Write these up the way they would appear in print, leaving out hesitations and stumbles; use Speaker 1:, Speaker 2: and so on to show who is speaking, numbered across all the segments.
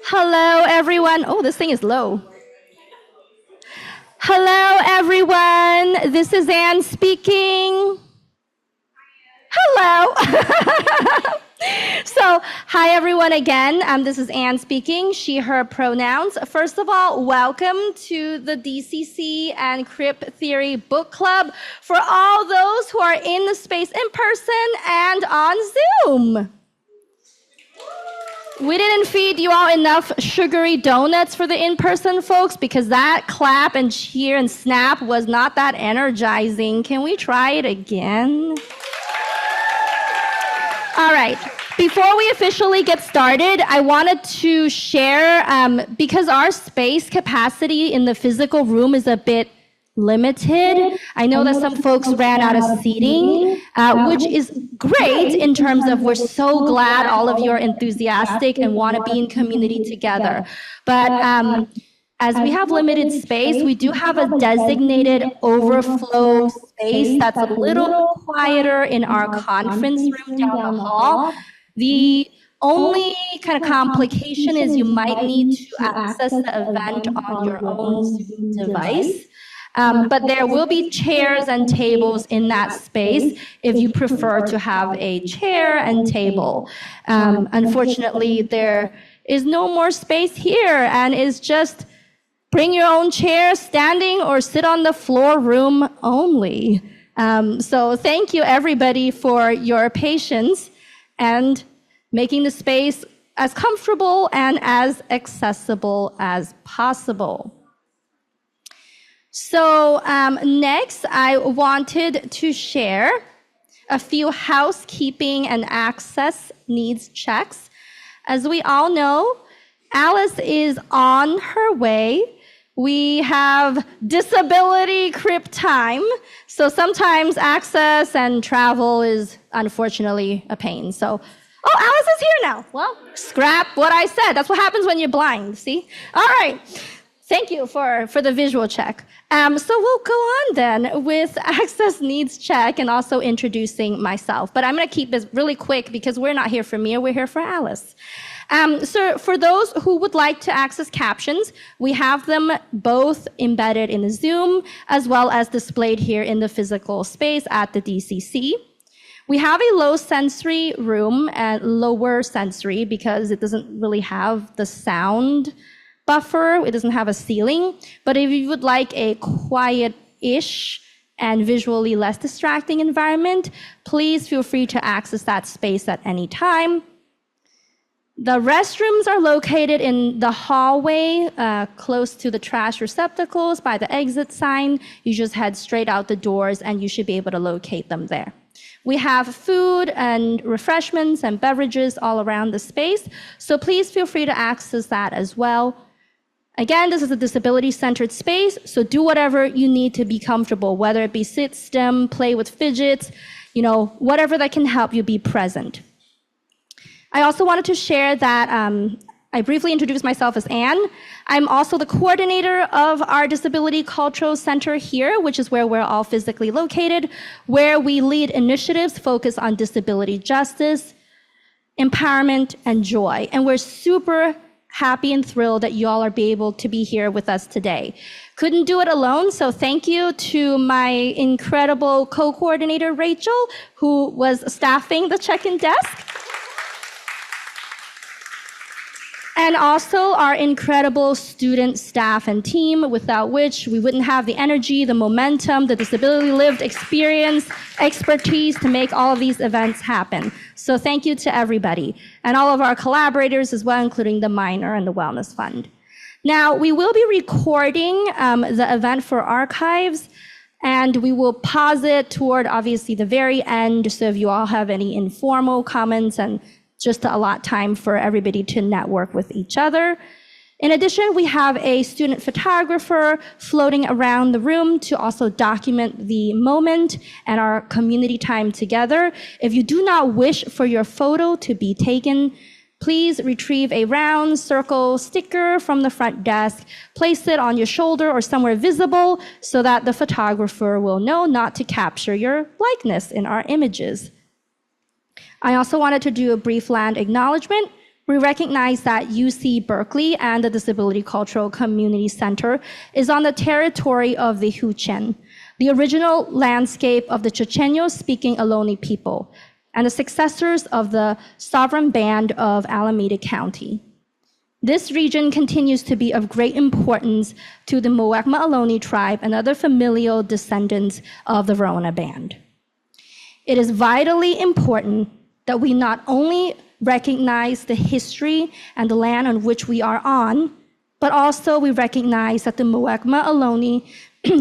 Speaker 1: Hello, everyone. Oh, this thing is low. Hello, everyone. This is Anne speaking. Hello. So, hi, everyone, again. This is Anne speaking, she, her pronouns. First of all, welcome to the DCC and Crip Theory Book Club for all those who are in the space in person and on Zoom. We didn't feed you all enough sugary donuts for the in-person folks because that clap and cheer and snap was not that energizing. Can we try it again? All right. Before we officially get started, I wanted to share, because our space capacity in the physical room is a bit limited. I know that some folks ran out of seating, which is great in terms of we're so glad all of you are enthusiastic and want to be in community together. But as we have limited space, we do have a designated overflow space that's a little quieter in our conference room down the hall. The only kind of complication is you might need to access the event on your own Zoom device. But there will be chairs and tables in that space if you prefer to have a chair and table. Unfortunately, there is no more space here, and it's just bring your own chair, standing or sit on the floor room only. So thank you, everybody, for your patience and making the space as comfortable and as accessible as possible. So next, I wanted to share a few housekeeping and access needs checks. As we all know, Alice is on her way. We have disability Crip time, so sometimes access and travel is unfortunately a pain. So, oh, Alice is here now. Well, scrap what I said. That's what happens when you're blind, see? All right. Thank you for the visual check. So we'll go on then with access needs check and also introducing myself. But I'm going to keep this really quick because we're not here for me, we're here for Alice. So for those who would like to access captions, we have them both embedded in the Zoom as well as displayed here in the physical space at the DCC. We have a low sensory room and lower sensory because it doesn't really have the sound buffer. It doesn't have a ceiling. But if you would like a quiet-ish and visually less distracting environment, please feel free to access that space at any time. The restrooms are located in the hallway, close to the trash receptacles by the exit sign. You just head straight out the doors and you should be able to locate them there. We have food and refreshments and beverages all around the space, so please feel free to access that as well. Again, this is a disability-centered space, so do whatever you need to be comfortable, whether it be sit, stim, play with fidgets, whatever that can help you be present. I also wanted to share that I briefly introduced myself as Anne. I'm also the coordinator of our Disability Cultural Center here, which is where we're all physically located, where we lead initiatives focused on disability justice, empowerment, and joy. And we're super happy and thrilled that you all are able to be here with us today. Couldn't do it alone, so thank you to my incredible co-coordinator, Rachel, who was staffing the check-in desk. And also our incredible student, staff, and team, without which we wouldn't have the energy, the momentum, the disability lived experience, expertise to make all of these events happen. So thank you to everybody. And all of our collaborators as well, including the Minor and the Wellness Fund. Now, we will be recording the event for archives, and we will pause it toward, obviously, the very end, so if you all have any informal comments and just to allot time for everybody to network with each other. In addition, we have a student photographer floating around the room to also document the moment and our community time together. If you do not wish for your photo to be taken, please retrieve a round circle sticker from the front desk, place it on your shoulder or somewhere visible so that the photographer will know not to capture your likeness in our images. I also wanted to do a brief land acknowledgement. We recognize that UC Berkeley and the Disability Cultural Community Center is on the territory of the Huichin, the original landscape of the Chochenyo-speaking Ohlone people, and the successors of the sovereign band of Alameda County. This region continues to be of great importance to the Muwekma Ohlone tribe and other familial descendants of the Rona band. It is vitally important that we not only recognize the history and the land on which we are on, but also we recognize that the Muwekma Ohlone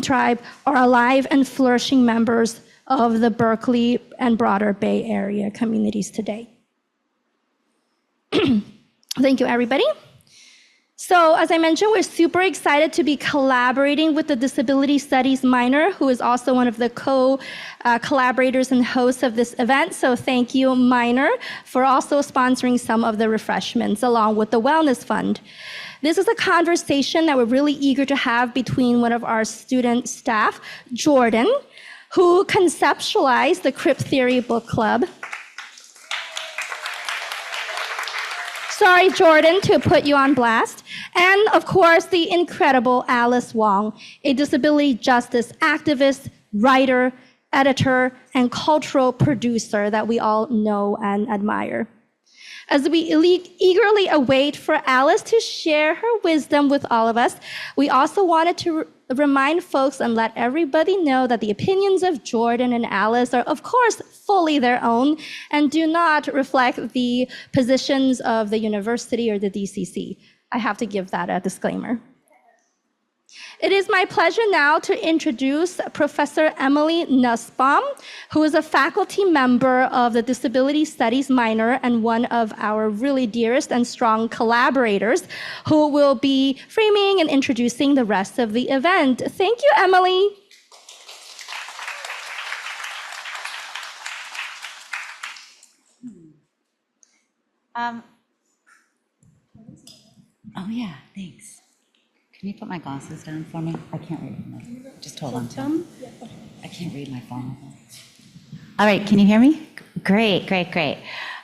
Speaker 1: tribe are alive and flourishing members of the Berkeley and broader Bay Area communities today. Thank you, everybody. So, as I mentioned, we're super excited to be collaborating with the Disability Studies minor, who is also one of the co-collaborators and hosts of this event. So thank you, minor, for also sponsoring some of the refreshments along with the Wellness Fund. This is a conversation that we're really eager to have between one of our student staff, Jordyn, who conceptualized the Crip Theory Book Club. Sorry, Jordyn, to put you on blast. And of course, the incredible Alice Wong, a disability justice activist, writer, editor, and cultural producer that we all know and admire. As we eagerly await for Alice to share her wisdom with all of us, we also wanted to remind folks and let everybody know that the opinions of Jordyn and Alice are, of course, fully their own and do not reflect the positions of the university or the DCC. I have to give that a disclaimer. It is my pleasure now to introduce Professor Emily Nussbaum, who is a faculty member of the Disability Studies minor and one of our really dearest and strong collaborators, who will be framing and introducing the rest of the event. Thank you, Emily.
Speaker 2: Oh yeah, thanks. Can you put my glasses down for me? I can't read them. Just hold on to them. I can't read my phone. All right, can you hear me? Great. Okay,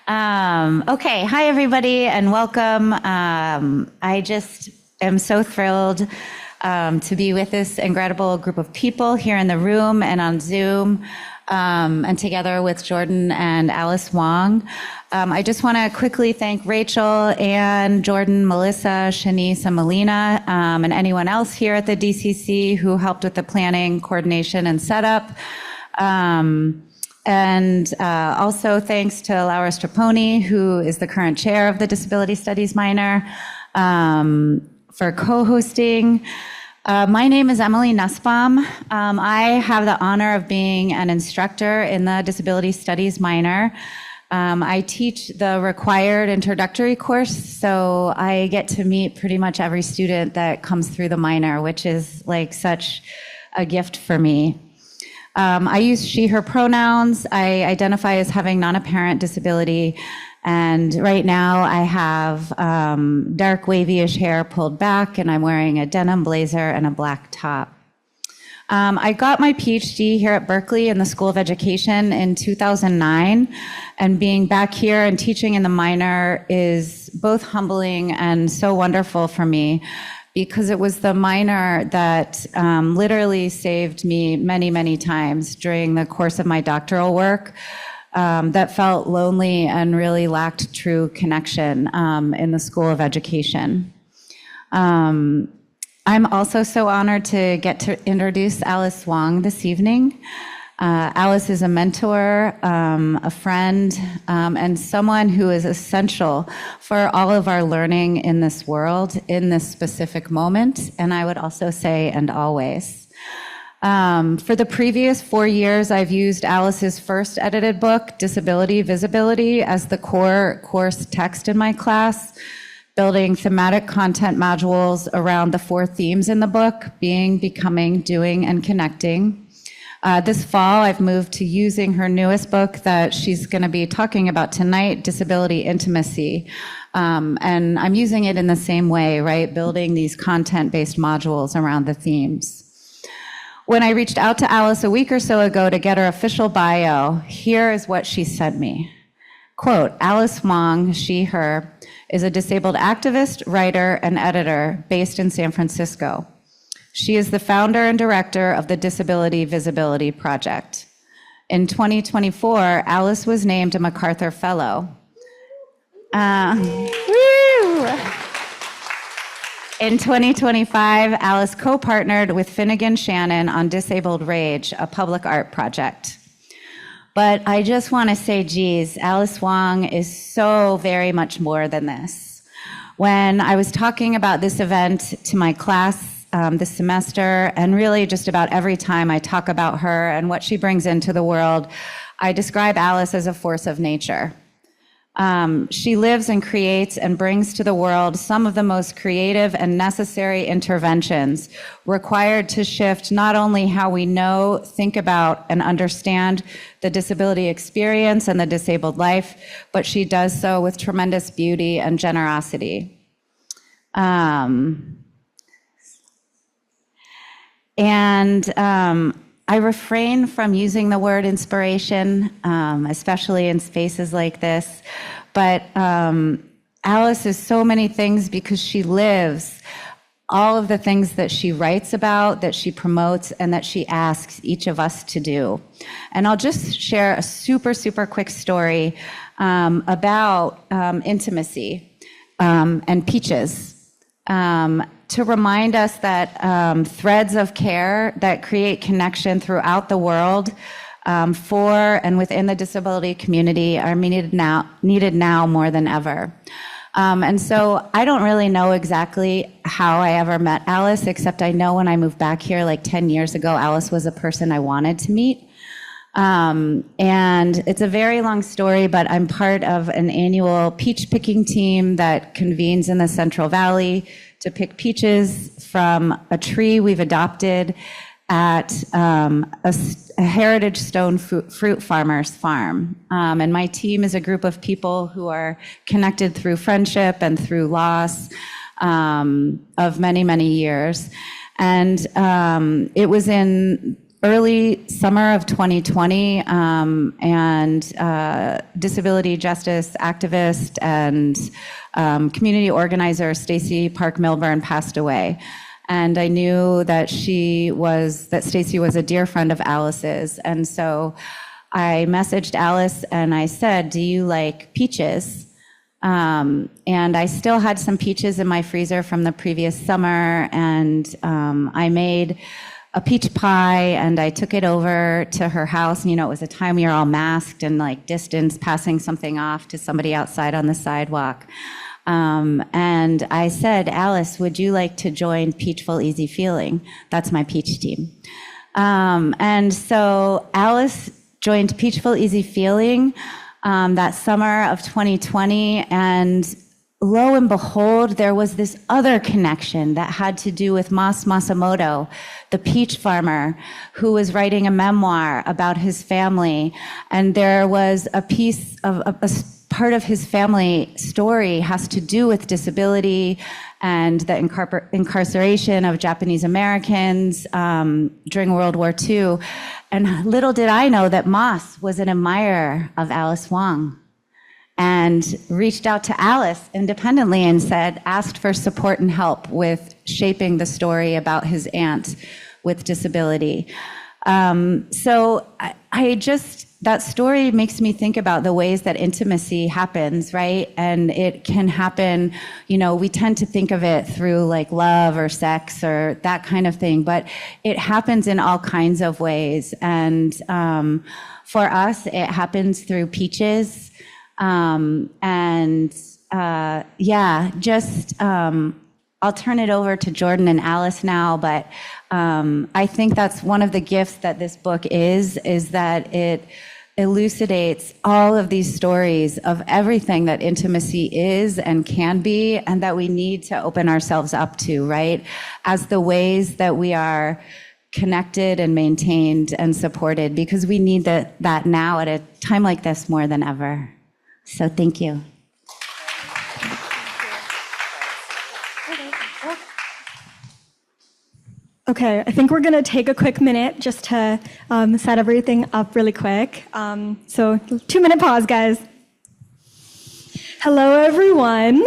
Speaker 2: hi everybody and welcome. I just am so thrilled to be with this incredible group of people here in the room and on Zoom, and together with Jordyn and Alice Wong. I just want to quickly thank Rachel, Anne, Jordyn, Melissa, Shanice, and Melina, and anyone else here at the DCC who helped with the planning, coordination, and setup. And also thanks to Laura Straponi, who is the current chair of the Disability Studies minor, for co-hosting. My name is Emily Nussbaum. I have the honor of being an instructor in the Disability Studies minor. I teach the required introductory course, so I get to meet pretty much every student that comes through the minor, which is like such a gift for me. I use she, her pronouns. I identify as having non-apparent disability. And right now I have dark wavy-ish hair pulled back, and I'm wearing a denim blazer and a black top. I got my PhD here at Berkeley in the School of Education in 2009, and being back here and teaching in the minor is both humbling and so wonderful for me, because it was the minor that literally saved me many, many times during the course of my doctoral work. That felt lonely and really lacked true connection in the School of Education. I'm also so honored to get to introduce Alice Wong this evening. Alice is a mentor, a friend, and someone who is essential for all of our learning in this world, in this specific moment, and I would also say, and always. For the previous 4 years, I've used Alice's first edited book, Disability Visibility, as the core course text in my class, building thematic content modules around the 4 themes in the book: being, becoming, doing, and connecting. This fall, I've moved to using her newest book that she's going to be talking about tonight, Disability Intimacy. And I'm using it in the same way, right? Building these content-based modules around the themes. When I reached out to Alice a week or so ago to get her official bio, here is what she sent me. Quote, Alice Wong, she, her, is a disabled activist, writer, and editor based in San Francisco. She is the founder and director of the Disability Visibility Project. In 2024, Alice was named a MacArthur Fellow. In 2025, Alice co-partnered with Finnegan Shannon on Disabled Rage, a public art project. But I just want to say, geez, Alice Wong is so very much more than this. When I was talking about this event to my class this semester, and really just about every time I talk about her and what she brings into the world, I describe Alice as a force of nature. She lives and creates and brings to the world some of the most creative and necessary interventions required to shift not only how we know, think about, and understand the disability experience and the disabled life, but she does so with tremendous beauty and generosity. I refrain from using the word inspiration, especially in spaces like this, but Alice is so many things because she lives all of the things that she writes about, that she promotes, and that she asks each of us to do. And I'll just share a super, super quick story about intimacy and peaches. To remind us that threads of care that create connection throughout the world for and within the disability community are needed now more than ever. And so I don't really know exactly how I ever met Alice, except I know when I moved back here like 10 years ago, Alice was a person I wanted to meet. And it's a very long story, but I'm part of an annual peach picking team that convenes in the Central Valley to pick peaches from a tree we've adopted at a heritage stone fruit farmer's farm. And my team is a group of people who are connected through friendship and through loss of many, many years. And it was in early summer of 2020, and disability justice activist and community organizer Stacy Park Milburn passed away. And I knew that Stacy was a dear friend of Alice's. And so I messaged Alice and I said, do you like peaches? And I still had some peaches in my freezer from the previous summer, and I made a peach pie and I took it over to her house. And, you know, it was a time we were all masked and like distance, passing something off to somebody outside on the sidewalk. And I said, Alice, would you like to join Peachful Easy Feeling? That's my peach team. And so Alice joined Peachful Easy Feeling that summer of 2020, and lo and behold, there was this other connection that had to do with Mas Masamoto, the peach farmer who was writing a memoir about his family. And there was a piece of a part of his family story has to do with disability and the incarceration of Japanese Americans during World War II. And little did I know that Mas was an admirer of Alice Wong, and reached out to Alice independently and asked for support and help with shaping the story about his aunt with disability. So that story makes me think about the ways that intimacy happens, right? And it can happen, you know, we tend to think of it through like love or sex or that kind of thing, but it happens in all kinds of ways. And for us, it happens through peaches. I'll turn it over to Jordyn and Alice now, but I think that's one of the gifts that this book is that it elucidates all of these stories of everything that intimacy is and can be, and that we need to open ourselves up to, right? As the ways that we are connected and maintained and supported, because we need that now at a time like this more than ever. So thank you.
Speaker 3: Okay, I think we're going to take a quick minute just to set everything up really quick. So 2-minute pause, guys. Hello, everyone.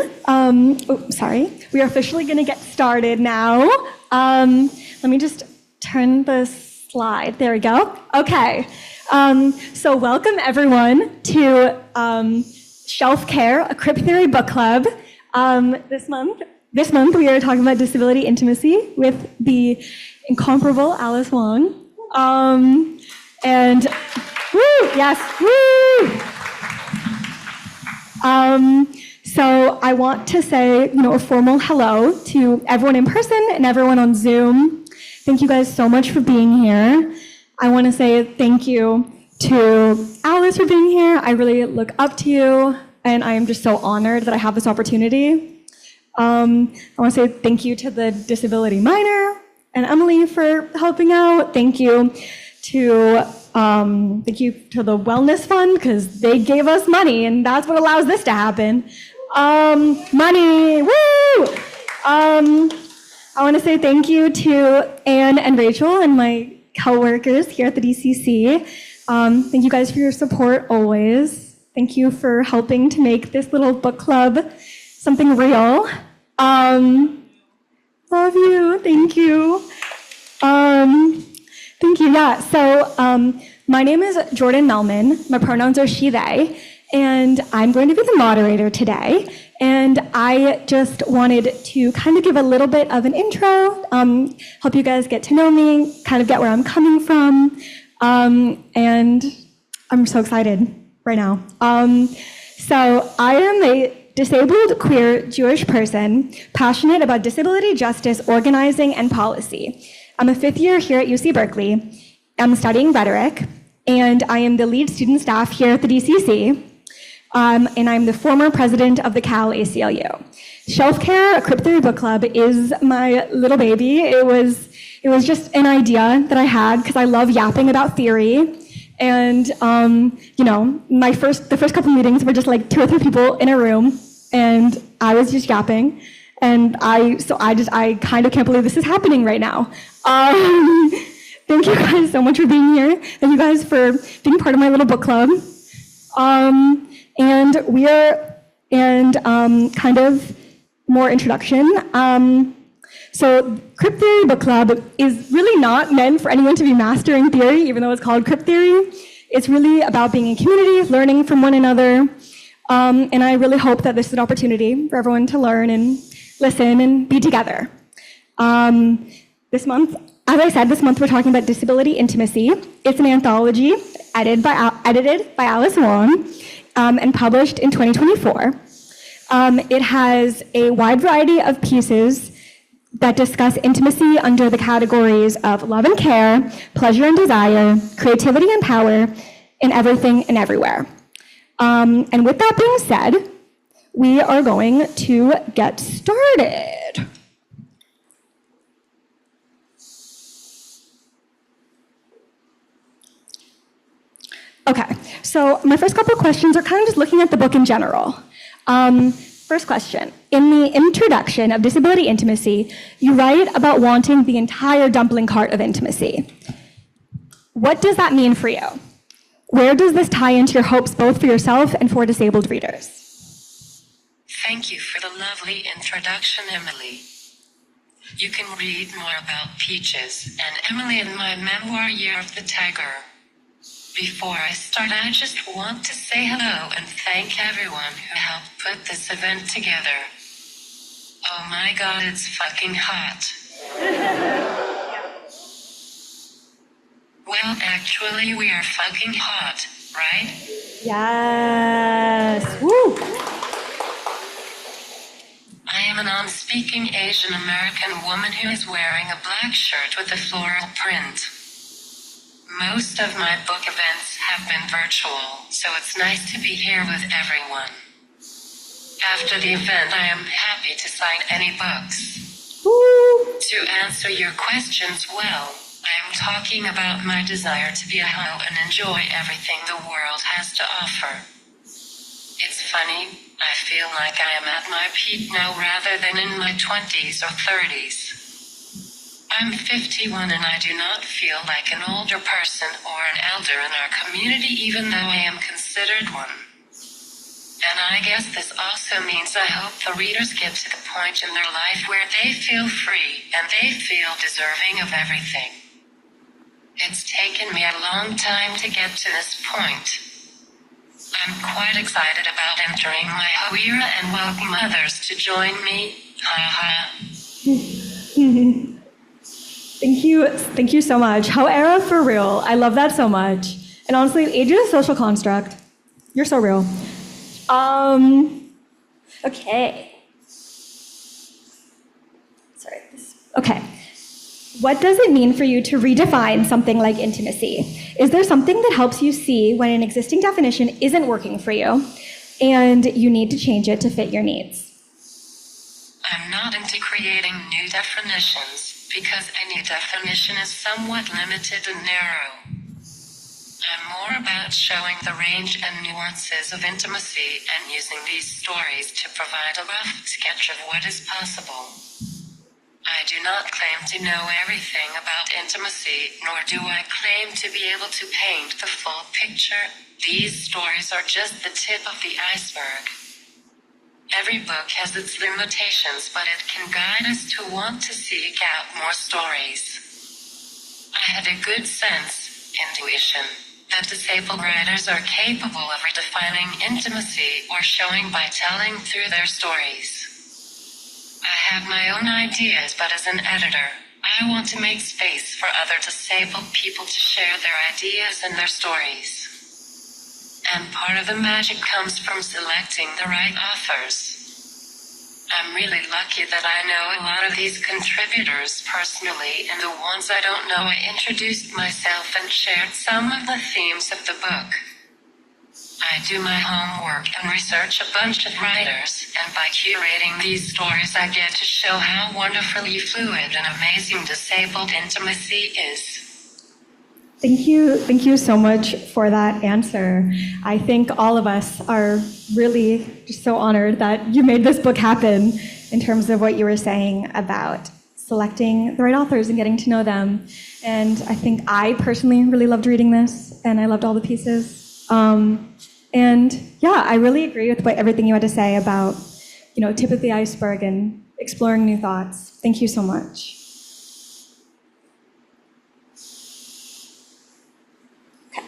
Speaker 3: Sorry. We are officially going to get started now. Let me just turn the slide. There we go. Okay. So welcome, everyone, to Shelf Care, a Crip Theory book club. This month we are talking about disability intimacy with the incomparable Alice Wong. And woo, yes, woo! So I want to say, a formal hello to everyone in person and everyone on Zoom. Thank you guys so much for being here. I want to say thank you to Alice for being here. I really look up to you, and I am just so honored that I have this opportunity. I want to say thank you to the Disability Minor and Emily for helping out. Thank you to the Wellness Fund, because they gave us money, and that's what allows this to happen. Money, woo! I want to say thank you to Anne and Rachel and my co-workers here at the DCC. Thank you guys for your support always. Thank you for helping to make this little book club something real. Love you, thank you. Thank you, yeah. So my name is Jordyn Mehlman. My pronouns are she, they, and I'm going to be the moderator today. And I just wanted to kind of give a little bit of an intro, help you guys get to know me, kind of get where I'm coming from. And I'm so excited right now. So I am a disabled, queer, Jewish person, passionate about disability justice, organizing, and policy. I'm a fifth year here at UC Berkeley. I'm studying rhetoric, and I am the lead student staff here at the DCC. And I'm the former president of the Cal ACLU. Shelf Care, a Crip Theory book club, is my little baby. It was just an idea that I had because I love yapping about theory. And the first couple meetings were just like 2 or 3 people in a room, and I was just yapping. And I kind of can't believe this is happening right now. Thank you guys so much for being here. Thank you guys for being part of my little book club. Kind of more introduction. So Crip Theory Book Club is really not meant for anyone to be mastering theory, even though it's called Crip Theory. It's really about being in community, learning from one another. And I really hope that this is an opportunity for everyone to learn and listen and be together. This month, as I said, we're talking about disability intimacy. It's an anthology edited by Alice Wong and published in 2024. It has a wide variety of pieces that discuss intimacy under the categories of love and care, pleasure and desire, creativity and power, and everything and everywhere. And with that being said, we are going to get started. Okay, so my first couple of questions are kind of just looking at the book in general. First question, in the introduction of Disability Intimacy, you write about wanting the entire dumpling cart of intimacy. What does that mean for you? Where does this tie into your hopes both for yourself and for disabled readers?
Speaker 4: Thank you for the lovely introduction, Emily. You can read more about Peaches and Emily in my memoir, Year of the Tiger. Before I start, I just want to say hello and thank everyone who helped put this event together. Oh my God, it's fucking hot. Well, actually, we are fucking hot, right?
Speaker 3: Yes. Woo.
Speaker 4: I am a non-speaking Asian American woman who is wearing a black shirt with a floral print. Most of my book events have been virtual, so it's nice to be here with everyone. After the event, I am happy to sign any books.
Speaker 3: Woo.
Speaker 4: To answer your questions well, I am talking about my desire to be a hoe and enjoy everything the world has to offer. It's funny, I feel like I am at my peak now rather than in my 20s or 30s. I'm 51 and I do not feel like an older person or an elder in our community, even though I am considered one. And I guess this also means I hope the readers get to the point in their life where they feel free and they feel deserving of everything. It's taken me a long time to get to this point. I'm quite excited about entering my Hoira and welcome others to join me. Ha ha.
Speaker 3: Thank you so much. However, for real, I love that so much. And honestly, age is a social construct. You're so real. Okay. Sorry. Okay. What does it mean for you to redefine something like intimacy? Is there something that helps you see when an existing definition isn't working for you and you need to change it to fit your needs?
Speaker 4: I'm not into creating new definitions because any definition is somewhat limited and narrow. I'm more about showing the range and nuances of intimacy and using these stories to provide a rough sketch of what is possible. I do not claim to know everything about intimacy, nor do I claim to be able to paint the full picture. These stories are just the tip of the iceberg. Every book has its limitations, but it can guide us to want to seek out more stories. I had a good intuition, that disabled writers are capable of redefining intimacy or showing by telling through their stories. I have my own ideas, but as an editor, I want to make space for other disabled people to share their ideas and their stories. And part of the magic comes from selecting the right authors. I'm really lucky that I know a lot of these contributors personally, and the ones I don't know, I introduced myself and shared some of the themes of the book. I do my homework and research a bunch of writers, and by curating these stories I get to show how wonderfully fluid and amazing disabled intimacy is.
Speaker 3: Thank you so much for that answer. I think all of us are really just so honored that you made this book happen in terms of what you were saying about selecting the right authors and getting to know them. And I think I personally really loved reading this, and I loved all the pieces. And yeah, I really agree with everything you had to say about, tip of the iceberg and exploring new thoughts. Thank you so much. Okay.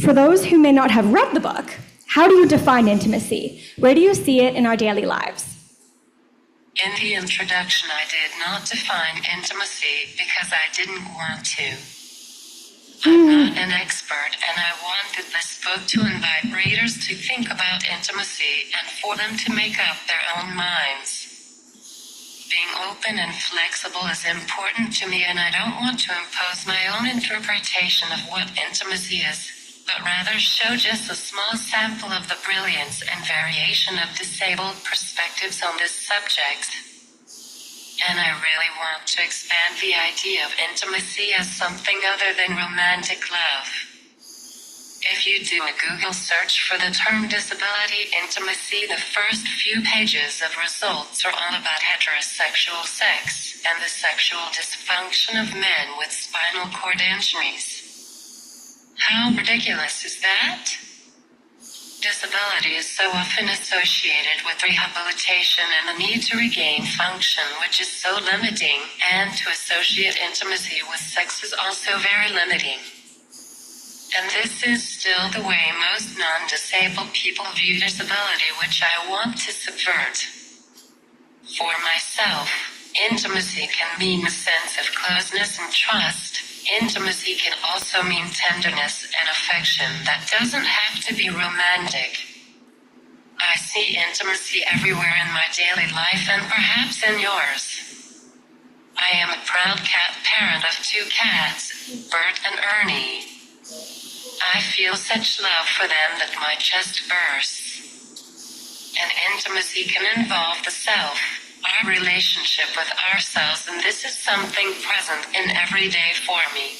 Speaker 3: For those who may not have read the book, how do you define intimacy? Where do you see it in our daily lives?
Speaker 4: In the introduction, I did not define intimacy because I didn't want to. I'm not an expert, and I wanted this book to invite readers to think about intimacy and for them to make up their own minds. Being open and flexible is important to me, and I don't want to impose my own interpretation of what intimacy is, but rather show just a small sample of the brilliance and variation of disabled perspectives on this subject. And I really want to expand the idea of intimacy as something other than romantic love. If you do a Google search for the term disability intimacy, the first few pages of results are all about heterosexual sex and the sexual dysfunction of men with spinal cord injuries. How ridiculous is that? Disability is so often associated with rehabilitation and the need to regain function, which is so limiting, and to associate intimacy with sex is also very limiting. And this is still the way most non-disabled people view disability, which I want to subvert. For myself, intimacy can mean a sense of closeness and trust. Intimacy can also mean tenderness and affection that doesn't have to be romantic. I see intimacy everywhere in my daily life and perhaps in yours. I am a proud cat parent of 2 cats, Bert and Ernie. I feel such love for them that my chest bursts. And intimacy can involve the self, our relationship with ourselves, and this is something present in every day for me.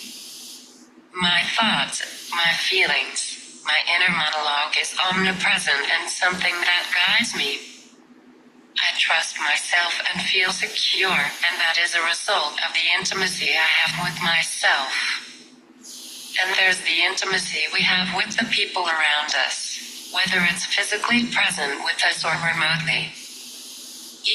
Speaker 4: My thoughts, my feelings, my inner monologue is omnipresent and something that guides me. I trust myself and feel secure, and that is a result of the intimacy I have with myself. And there's the intimacy we have with the people around us. whether it's physically present with us or remotely.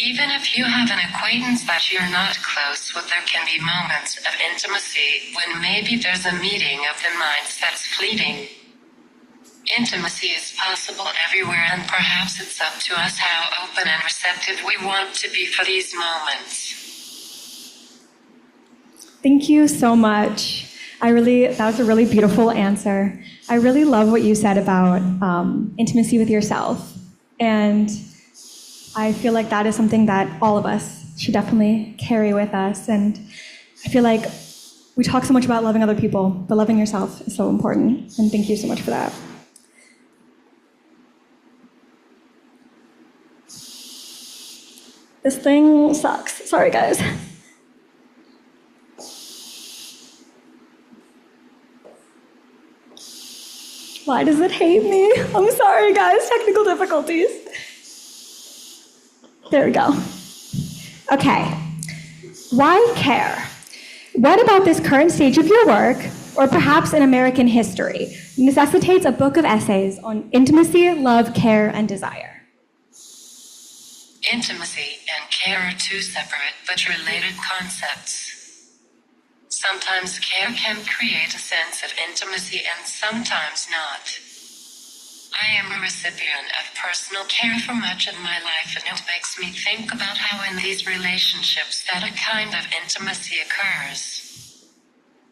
Speaker 4: Even if you have an acquaintance that you're not close with, there can be moments of intimacy when maybe there's a meeting of the minds that's fleeting. Intimacy is possible everywhere, and perhaps it's up to us how open and receptive we want to be for these moments.
Speaker 3: Thank you so much. That was a really beautiful answer. I really love what you said about intimacy with yourself. And I feel like that is something that all of us should definitely carry with us. And I feel like we talk so much about loving other people, but loving yourself is so important. And thank you so much for that. This thing sucks. Sorry, guys. Why does it hate me? I'm sorry, guys. Technical difficulties. There we go. Okay. Why care? What about this current stage of your work, or perhaps in American history, necessitates a book of essays on intimacy, love, care, and desire?
Speaker 4: Intimacy and care are two separate but related concepts. Sometimes care can create a sense of intimacy and sometimes not. I am a recipient of personal care for much of my life, and it makes me think about how in these relationships that a kind of intimacy occurs.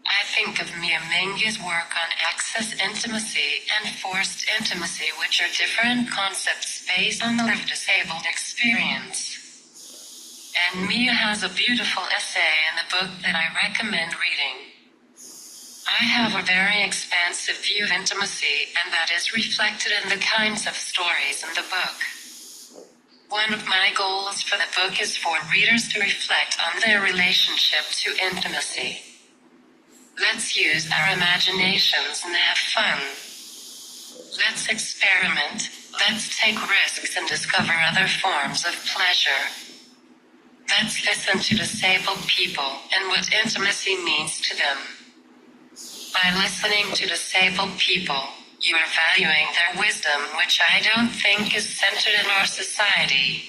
Speaker 4: I think of Mia Mingy's work on access intimacy and forced intimacy, which are different concepts based on the lived disabled experience. And Mia has a beautiful essay in the book that I recommend reading. I have a very expansive view of intimacy, and that is reflected in the kinds of stories in the book. One of my goals for the book is for readers to reflect on their relationship to intimacy. Let's use our imaginations and have fun. Let's experiment. Let's take risks and discover other forms of pleasure. Let's listen to disabled people and what intimacy means to them. By listening to disabled people, you are valuing their wisdom, which I don't think is centered in our society.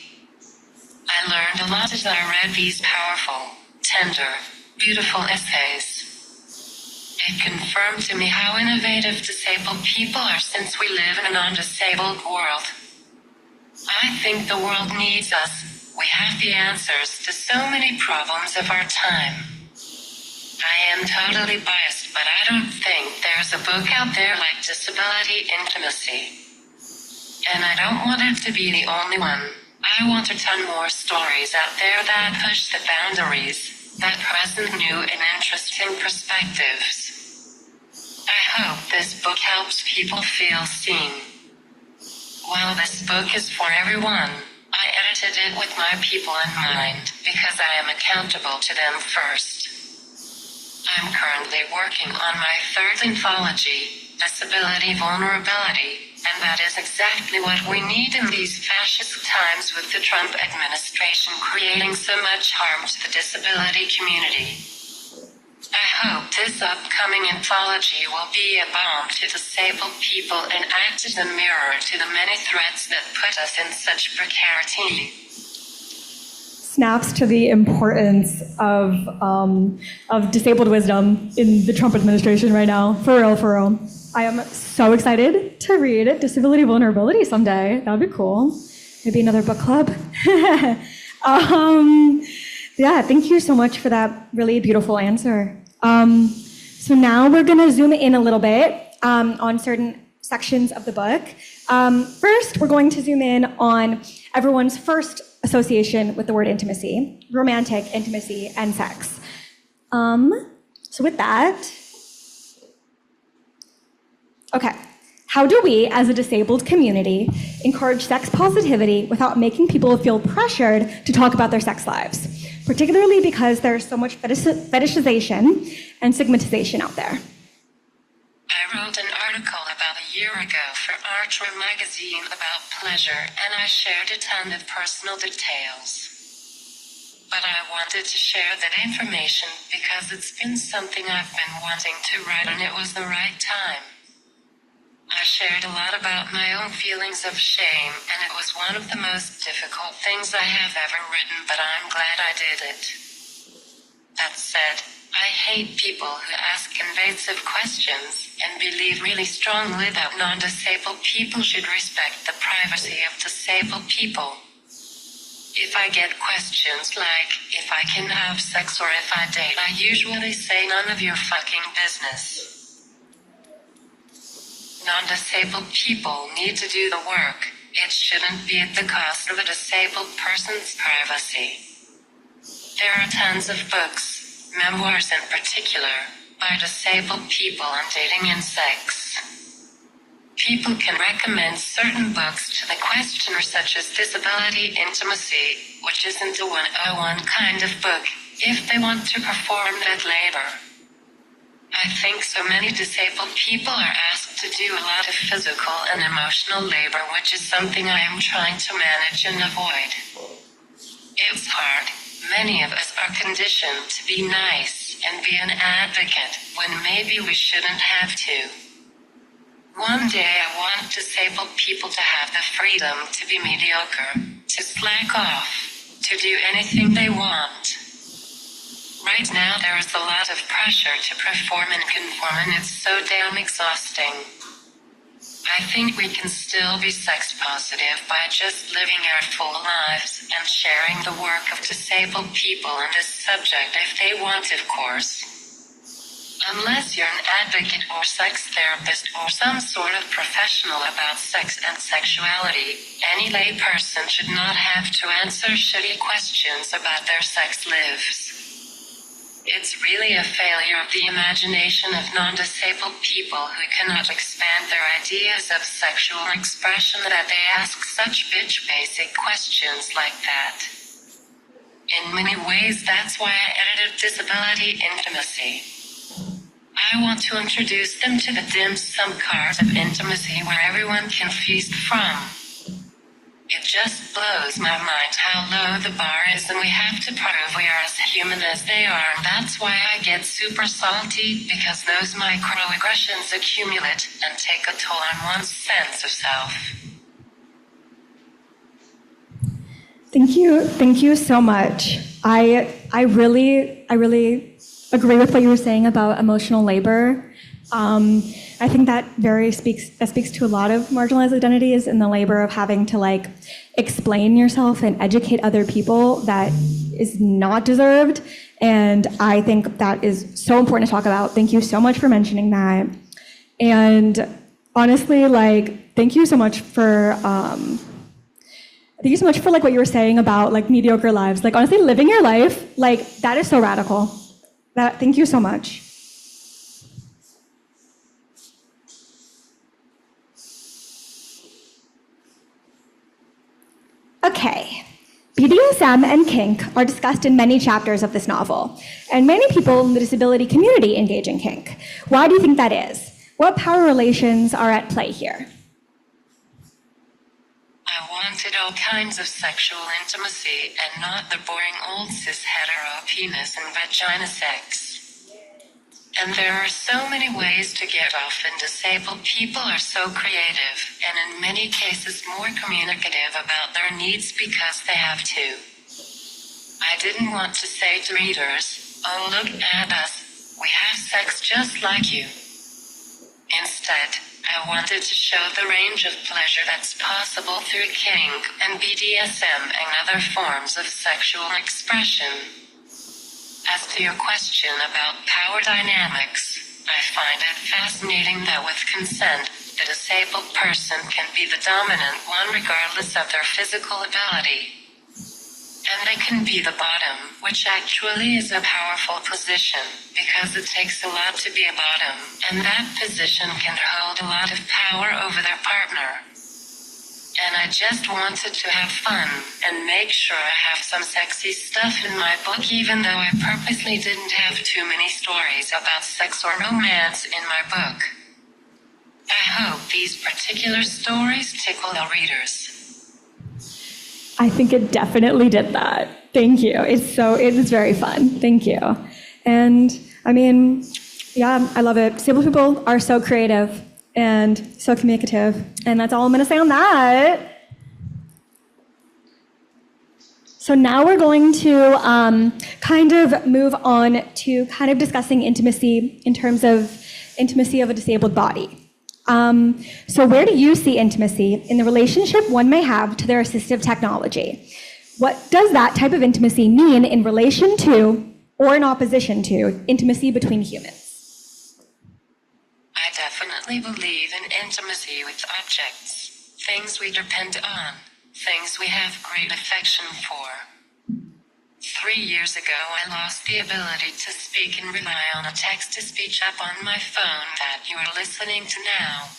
Speaker 4: I learned a lot as I read these powerful, tender, beautiful essays. It confirmed to me how innovative disabled people are, since we live in a non-disabled world. I think the world needs us. We have the answers to so many problems of our time. I am totally biased, but I don't think there's a book out there like Disability Intimacy. And I don't want it to be the only one. I want a ton more stories out there that push the boundaries, that present new and interesting perspectives. I hope this book helps people feel seen. While this book is for everyone, I edited it with my people in mind, because I am accountable to them first. I'm currently working on my third anthology, Disability Vulnerability, and that is exactly what we need in these fascist times, with the Trump administration creating so much harm to the disability community. I hope this upcoming anthology will be a balm to disabled people and act as a mirror to the many threats that put us in such precarity.
Speaker 3: Snaps to the importance of disabled wisdom in the Trump administration right now. For real, for real. I am so excited to read Disability Vulnerability someday. That would be cool. Maybe another book club. Yeah, thank you so much for that really beautiful answer. So now we're going to zoom in a little bit on certain sections of the book. First, we're going to zoom in on everyone's first association with the word intimacy, romantic intimacy, and sex. So with that, okay. How do we, as a disabled community, encourage sex positivity without making people feel pressured to talk about their sex lives, particularly because there's so much fetishization and stigmatization out there?
Speaker 4: I wrote an article about a year ago for Archer magazine about pleasure, and I shared a ton of personal details. But I wanted to share that information because it's been something I've been wanting to write, and it was the right time. I shared a lot about my own feelings of shame, and it was one of the most difficult things I have ever written, but I'm glad I did it. That said, I hate people who ask invasive questions and believe really strongly that non-disabled people should respect the privacy of disabled people. If I get questions like, if I can have sex or if I date, I usually say none of your fucking business. Non-disabled people need to do the work. It shouldn't be at the cost of a disabled person's privacy. There are tons of books, memoirs in particular, by disabled people on dating and sex. People can recommend certain books to the questioner, such as Disability Intimacy, which isn't a 101 kind of book, if they want to perform that labor. I think so many disabled people are asked to do a lot of physical and emotional labor, which is something I am trying to manage and avoid. It's hard. Many of us are conditioned to be nice and be an advocate when maybe we shouldn't have to. One day I want disabled people to have the freedom to be mediocre, to slack off, to do anything they want. Right now there is a lot of pressure to perform and conform, and it's so damn exhausting. I think we can still be sex positive by just living our full lives and sharing the work of disabled people on this subject if they want, of course. Unless you're an advocate or sex therapist or some sort of professional about sex and sexuality, any lay person should not have to answer shitty questions about their sex lives. It's really a failure of the imagination of non-disabled people who cannot expand their ideas of sexual expression that they ask such bitch basic questions like that. In many ways, that's why I edited Disability Intimacy. I want to introduce them to the dim sum cards of intimacy where everyone can feast from. It just blows my mind how low the bar is, and we have to prove we are as human as they are, and that's why I get super salty, because those microaggressions accumulate and take a toll on one's sense of self.
Speaker 3: Thank you so much. I really agree with what you were saying about emotional labor. I think that speaks to a lot of marginalized identities in the labor of having to explain yourself and educate other people that is not deserved. And I think that is so important to talk about. Thank you so much for mentioning that. And honestly, thank you so much for what you were saying about mediocre lives. Honestly, living your life, that is so radical. Thank you so much. Okay, BDSM and kink are discussed in many chapters of this novel, and many people in the disability community engage in kink. Why do you think that is? What power relations are at play here?
Speaker 4: I wanted all kinds of sexual intimacy and not the boring old cis-hetero penis and vagina sex. And there are so many ways to get off, and disabled people are so creative, and in many cases more communicative about their needs because they have to. I didn't want to say to readers, oh look at us, we have sex just like you. Instead, I wanted to show the range of pleasure that's possible through kink and BDSM and other forms of sexual expression. As to your question about power dynamics, I find it fascinating that with consent, the disabled person can be the dominant one regardless of their physical ability. And they can be the bottom, which actually is a powerful position, because it takes a lot to be a bottom, and that position can hold a lot of power over their partner. And I just wanted to have fun and make sure I have some sexy stuff in my book, even though I purposely didn't have too many stories about sex or romance in my book. I hope these particular stories tickle the readers.
Speaker 3: I think it definitely did that. Thank you. It is very fun. Thank you. And I mean, yeah, I love it. Disabled people are so creative, and so communicative. And that's all I'm going to say on that. So now we're going to kind of move on to kind of discussing intimacy in terms of intimacy of a disabled body. So where do you see intimacy in the relationship one may have to their assistive technology? What does that type of intimacy mean in relation to or in opposition to intimacy between humans?
Speaker 4: I definitely believe in intimacy with objects, things we depend on, things we have great affection for. 3 years ago, I lost the ability to speak and rely on a text-to-speech app on my phone that you are listening to now.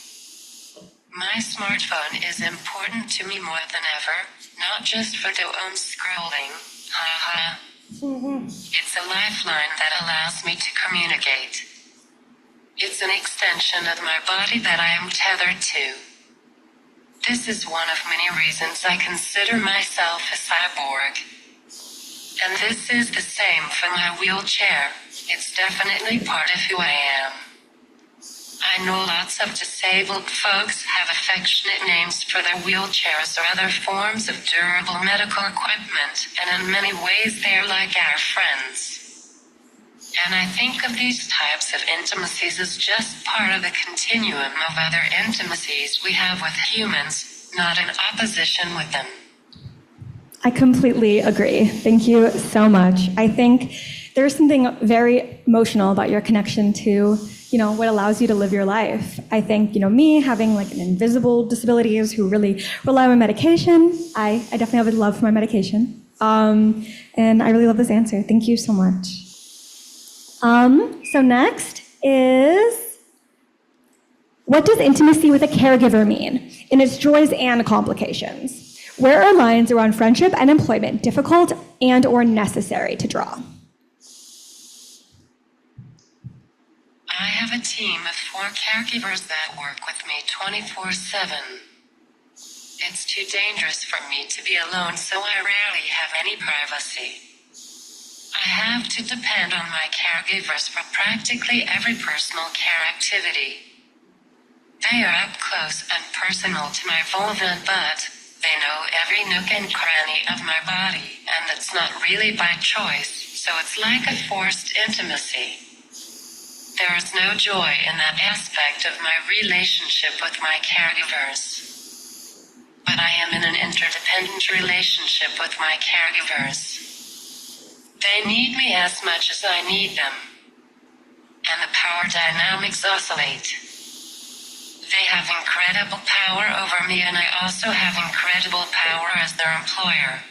Speaker 4: My smartphone is important to me more than ever, not just for their own scrolling. Haha. It's a lifeline that allows me to communicate. It's an extension of my body that I am tethered to. This is one of many reasons I consider myself a cyborg. And this is the same for my wheelchair. It's definitely part of who I am. I know lots of disabled folks have affectionate names for their wheelchairs or other forms of durable medical equipment, and in many ways they are like our friends. And I think of these types of intimacies as just part of the continuum of other intimacies we have with humans, not in opposition with them.
Speaker 3: I completely agree. Thank you so much. I think there's something very emotional about your connection to, what allows you to live your life. I think, me having like an invisible disabilities who really rely on medication, I definitely have a love for my medication. And I really love this answer. Thank you so much. So next is, what does intimacy with a caregiver mean in its joys and complications? Where are lines around friendship and employment difficult and or necessary to draw?
Speaker 4: I have a team of 4 caregivers that work with me 24/7. It's too dangerous for me to be alone, so I rarely have any privacy. I have to depend on my caregivers for practically every personal care activity. They are up close and personal to my vulva, but they know every nook and cranny of my body, and it's not really by choice, so it's like a forced intimacy. There is no joy in that aspect of my relationship with my caregivers. But I am in an interdependent relationship with my caregivers. They need me as much as I need them. And the power dynamics oscillate. They have incredible power over me, and I also have incredible power as their employer.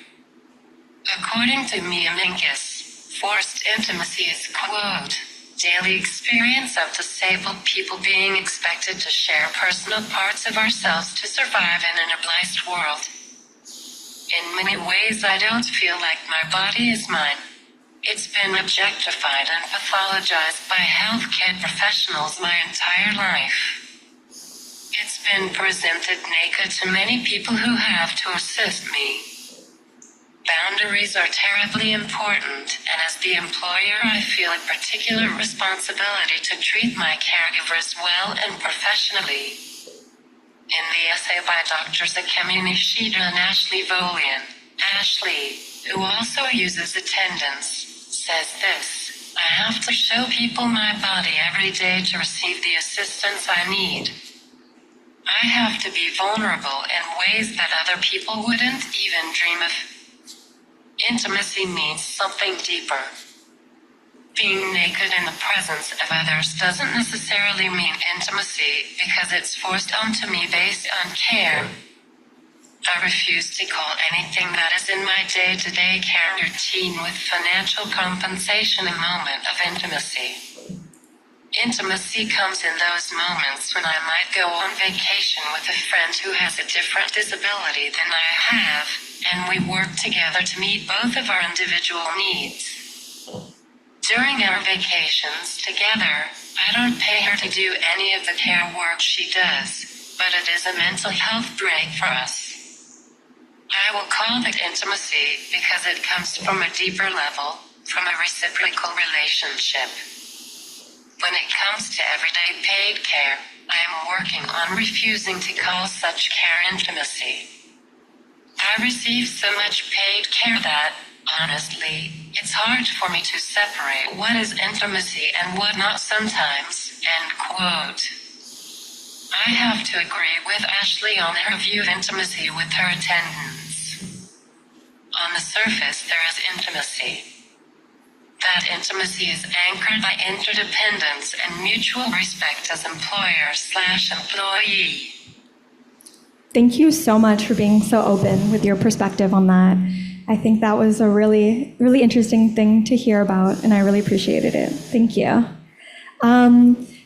Speaker 4: According to Mia Minkus, forced intimacy is, quote, daily experience of disabled people being expected to share personal parts of ourselves to survive in an obliged world. In many ways, I don't feel like my body is mine. It's been objectified and pathologized by healthcare professionals my entire life. It's been presented naked to many people who have to assist me. Boundaries are terribly important, and as the employer, I feel a particular responsibility to treat my caregivers well and professionally. In the essay by Drs. Akemi Nishida and Ashley Volian, Ashley, who also uses attendance, says this: I have to show people my body every day to receive the assistance I need. I have to be vulnerable in ways that other people wouldn't even dream of. Intimacy means something deeper. Being naked in the presence of others doesn't necessarily mean intimacy because it's forced onto me based on care. I refuse to call anything that is in my day-to-day care routine with financial compensation a moment of intimacy. Intimacy comes in those moments when I might go on vacation with a friend who has a different disability than I have, and we work together to meet both of our individual needs. During our vacations together, I don't pay her to do any of the care work she does, but it is a mental health break for us. I will call it intimacy because it comes from a deeper level, from a reciprocal relationship. When it comes to everyday paid care, I am working on refusing to call such care intimacy. I receive so much paid care that, honestly, it's hard for me to separate what is intimacy and what not sometimes, end quote. I have to agree with Ashley on her view of intimacy with her attendants. On the surface, there is intimacy. That intimacy is anchored by interdependence and mutual respect as employer/employee.
Speaker 3: Thank you so much for being so open with your perspective on that. I think that was a really, really interesting thing to hear about, and I really appreciated it. Thank you.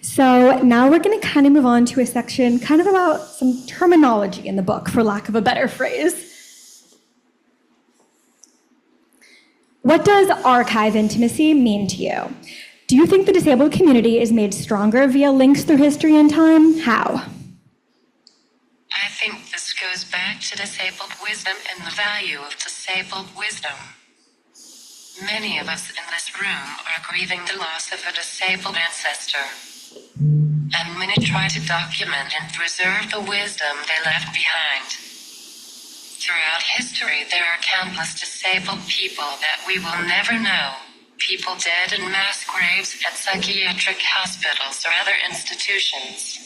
Speaker 3: So now we're going to kind of move on to a section kind of about some terminology in the book, for lack of a better phrase. What does archive intimacy mean to you? Do you think the disabled community is made stronger via links through history and time? How?
Speaker 4: I think this goes back to disabled wisdom and the value of disabled wisdom. Many of us in this room are grieving the loss of a disabled ancestor. And many try to document and preserve the wisdom they left behind. Throughout history, there are countless disabled people that we will never know. People dead in mass graves at psychiatric hospitals or other institutions.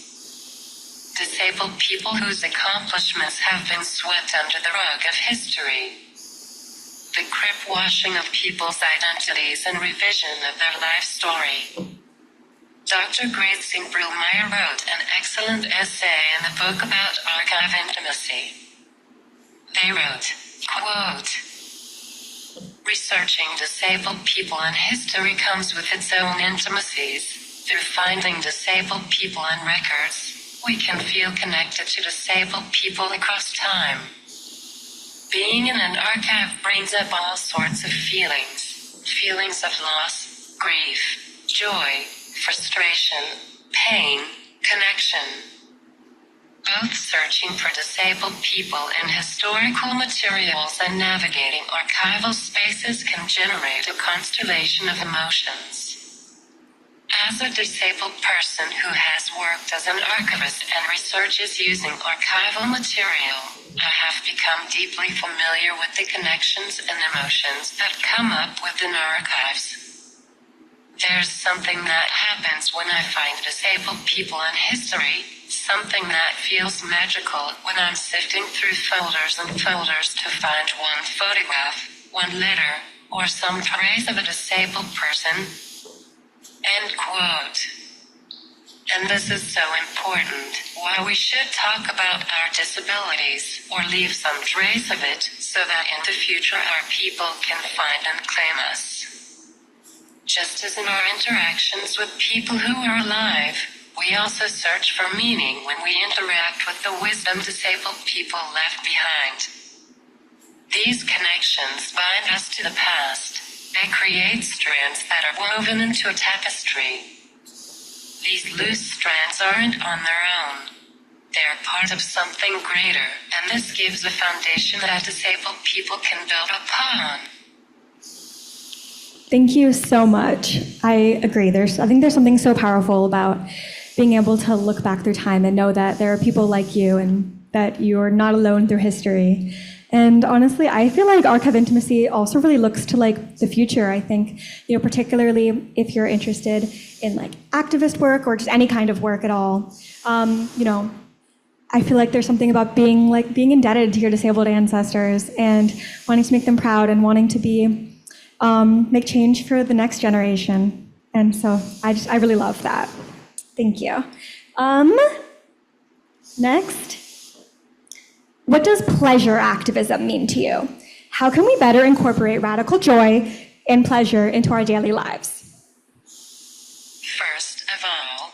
Speaker 4: Disabled people whose accomplishments have been swept under the rug of history. The Crip washing of people's identities and revision of their life story. Dr. Grace Brillmeyer wrote an excellent essay in the book about archive intimacy. They wrote, quote, "Researching disabled people and history comes with its own intimacies. Through finding disabled people and records, we can feel connected to disabled people across time. Being in an archive brings up all sorts of feelings. Feelings of loss, grief, joy, frustration, pain, connection. Both searching for disabled people in historical materials and navigating archival spaces can generate a constellation of emotions. As a disabled person who has worked as an archivist and researches using archival material, I have become deeply familiar with the connections and emotions that come up within archives. There's something that happens when I find disabled people in history, something that feels magical when I'm sifting through folders and folders to find one photograph, one letter, or some trace of a disabled person. End quote. And this is so important, why we should talk about our disabilities or leave some trace of it so that in the future our people can find and claim us. Just as in our interactions with people who are alive, we also search for meaning when we interact with the wisdom disabled people left behind. These connections bind us to the past. They create strands that are woven into a tapestry. These loose strands aren't on their own. They're part of something greater, and this gives a foundation that disabled people can build upon.
Speaker 3: Thank you so much. I agree. I think there's something so powerful about being able to look back through time and know that there are people like you and that you're not alone through history. And honestly, I feel like archive intimacy also really looks to like the future. I think, particularly if you're interested in like activist work or just any kind of work at all, I feel like there's something about being indebted to your disabled ancestors and wanting to make them proud and wanting to make change for the next generation. And so I really love that. Thank you. Next. What does pleasure activism mean to you? How can we better incorporate radical joy and pleasure into our daily lives?
Speaker 4: First of all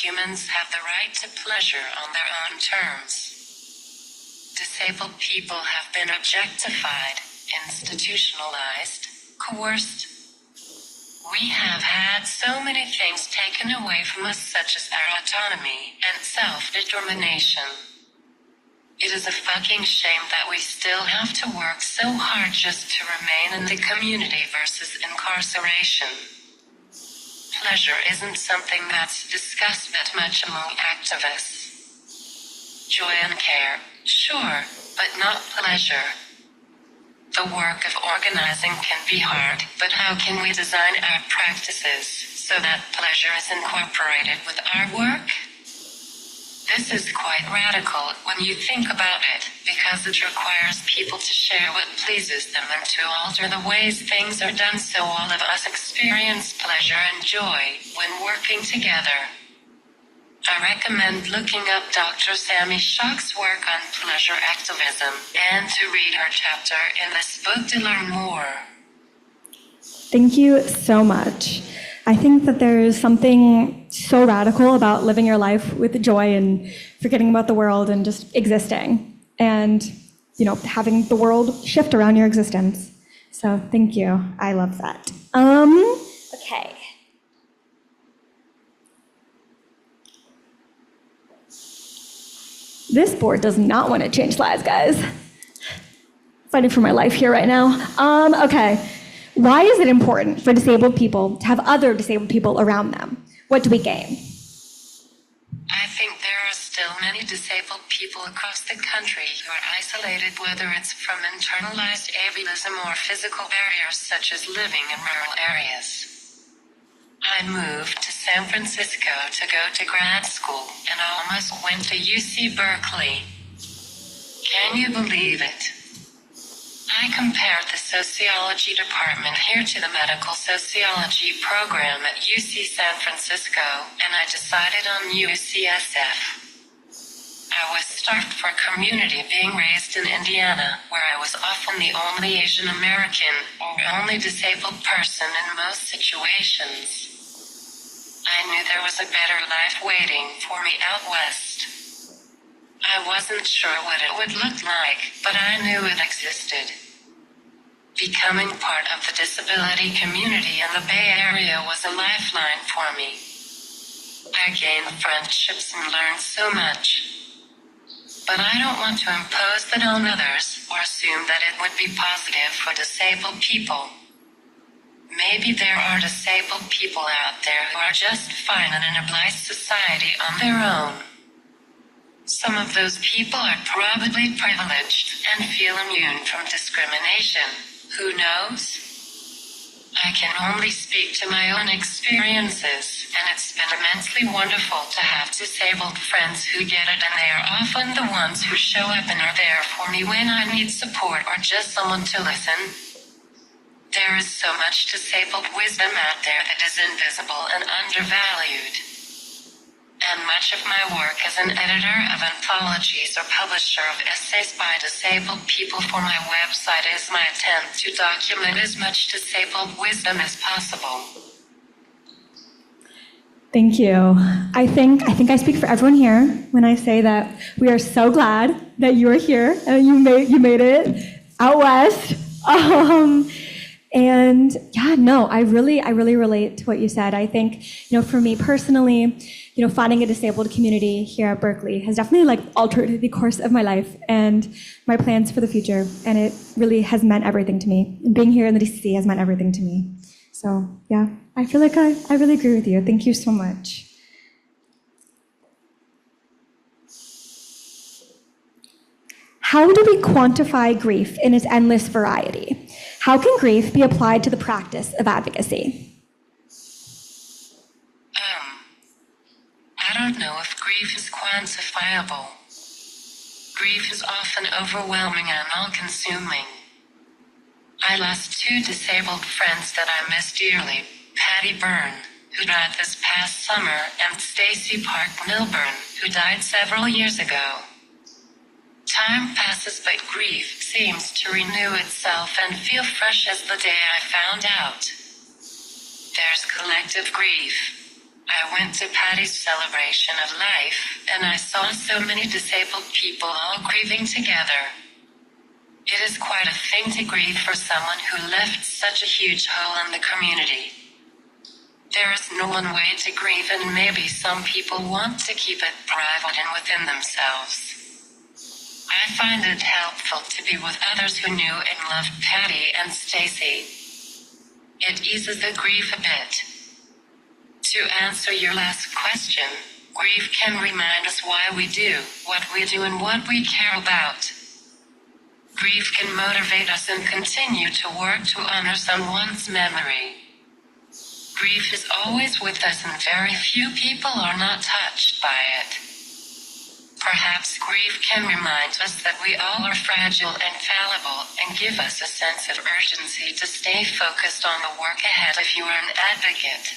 Speaker 4: humans have the right to pleasure on their own terms. Disabled people have been objectified, institutionalized, coerced. We have had so many things taken away from us, such as our autonomy and self-determination. It is a fucking shame that we still have to work so hard just to remain in the community versus incarceration. pleasure isn't something that's discussed that much among activists. Joy and care, sure, but not pleasure. The work of organizing can be hard, but how can we design our practices so that pleasure is incorporated with our work? This is quite radical when you think about it, because it requires people to share what pleases them and to alter the ways things are done so all of us experience pleasure and joy when working together. I recommend looking up Dr. Sammy Schock's work on pleasure activism and to read her chapter in this book to learn more.
Speaker 3: Thank you so much. I think that there's something so radical about living your life with joy and forgetting about the world and just existing and, having the world shift around your existence. So thank you. I love that. Okay. This board does not want to change slides, guys. Fighting for my life here right now. Okay. Why is it important for disabled people to have other disabled people around them? What do we gain?
Speaker 4: I think there are still many disabled people across the country who are isolated, whether it's from internalized ableism or physical barriers such as living in rural areas. I moved to San Francisco to go to grad school and almost went to UC Berkeley. Can you believe it? I compared the sociology department here to the medical sociology program at UC San Francisco, and I decided on UCSF. I was starved for community, being raised in Indiana, where I was often the only Asian American or only disabled person in most situations. I knew there was a better life waiting for me out west. I wasn't sure what it would look like, but I knew it existed. Becoming part of the disability community in the Bay Area was a lifeline for me. I gained friendships and learned so much. But I don't want to impose that on others or assume that it would be positive for disabled people. Maybe there are disabled people out there who are just fine in an obliged society on their own. Some of those people are probably privileged and feel immune from discrimination. Who knows? I can only speak to my own experiences, and it's been immensely wonderful to have disabled friends who get it, and they are often the ones who show up and are there for me when I need support or just someone to listen. There is so much disabled wisdom out there that is invisible and undervalued. And much of my work as an editor of anthologies or publisher of essays by disabled people for my website is my attempt to document as much disabled wisdom as possible.
Speaker 3: Thank you. I think I speak for everyone here when I say that we are so glad that you are here and you made it out west. And yeah, no, I really relate to what you said. I think, for me personally, finding a disabled community here at Berkeley has definitely altered the course of my life and my plans for the future. And it really has meant everything to me. And being here in the DCC has meant everything to me. So yeah, I feel like I really agree with you. Thank you so much. How do we quantify grief in its endless variety? How can grief be applied to the practice of advocacy?
Speaker 4: I don't know if grief is quantifiable. Grief is often overwhelming and all-consuming. I lost 2 disabled friends that I miss dearly, Patty Byrne, who died this past summer, and Stacy Park Milburn, who died several years ago. Time passes, but grief seems to renew itself and feel fresh as the day I found out. There's collective grief. I went to Patty's celebration of life, and I saw so many disabled people all grieving together. It is quite a thing to grieve for someone who left such a huge hole in the community. There is no one way to grieve, and maybe some people want to keep it private and within themselves. I find it helpful to be with others who knew and loved Patty and Stacy. It eases the grief a bit. To answer your last question, grief can remind us why we do what we do and what we care about. Grief can motivate us and continue to work to honor someone's memory. Grief is always with us and very few people are not touched by it. Perhaps grief can remind us that we all are fragile and fallible and give us a sense of urgency to stay focused on the work ahead if you are an advocate.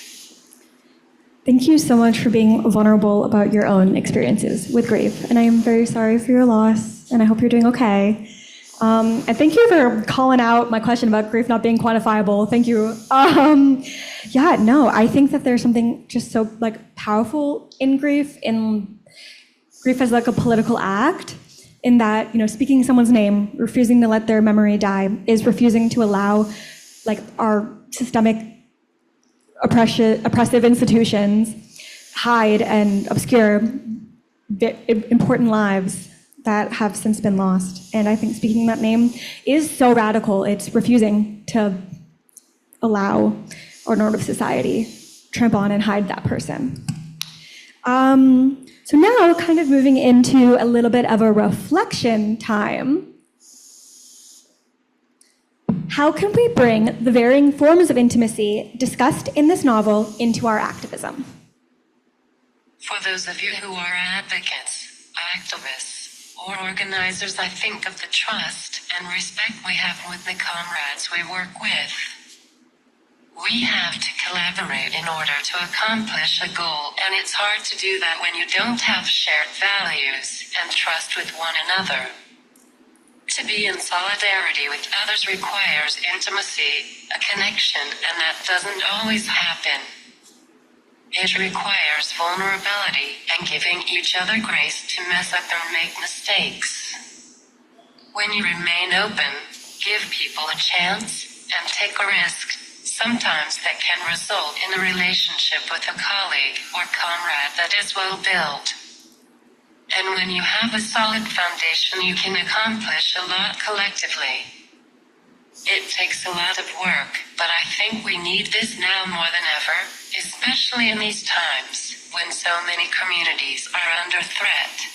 Speaker 3: Thank you so much for being vulnerable about your own experiences with grief. And I am very sorry for your loss, and I hope you're doing okay. And thank you for calling out my question about grief not being quantifiable. Thank you. I think that there's something just so powerful in grief as like a political act, in that, speaking someone's name, refusing to let their memory die, is refusing to allow our systemic oppressive institutions hide and obscure important lives that have since been lost. And I think speaking that name is so radical. It's refusing to allow our normative society trample on and hide that person. So now, kind of moving into a little bit of a reflection time. How can we bring the varying forms of intimacy discussed in this novel into our activism?
Speaker 4: For those of you who are advocates, activists, or organizers, I think of the trust and respect we have with the comrades we work with. We have to collaborate in order to accomplish a goal, and it's hard to do that when you don't have shared values and trust with one another. To be in solidarity with others requires intimacy, a connection, and that doesn't always happen. It requires vulnerability and giving each other grace to mess up or make mistakes. When you remain open, give people a chance, and take a risk, sometimes that can result in a relationship with a colleague or comrade that is well built. And when you have a solid foundation, you can accomplish a lot collectively. It takes a lot of work, but I think we need this now more than ever, especially in these times when so many communities are under threat.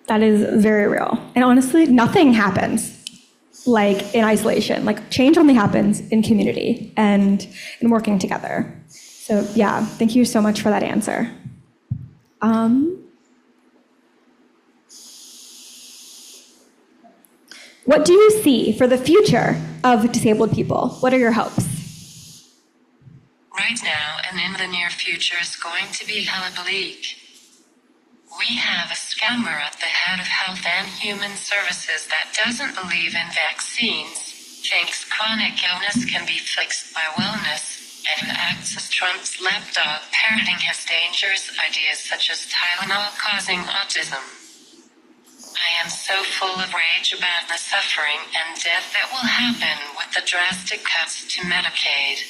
Speaker 3: That is very real. And honestly, nothing happens in isolation. Change only happens in community and in working together. So yeah, thank you so much for that answer. What do you see for the future of disabled people? What are your hopes?
Speaker 4: Right now and in the near future is going to be hella bleak. We have a scammer at the head of Health and Human Services that doesn't believe in vaccines, thinks chronic illness can be fixed by wellness, and acts as Trump's lapdog, parroting his dangerous ideas such as Tylenol causing autism. I am so full of rage about the suffering and death that will happen with the drastic cuts to Medicaid.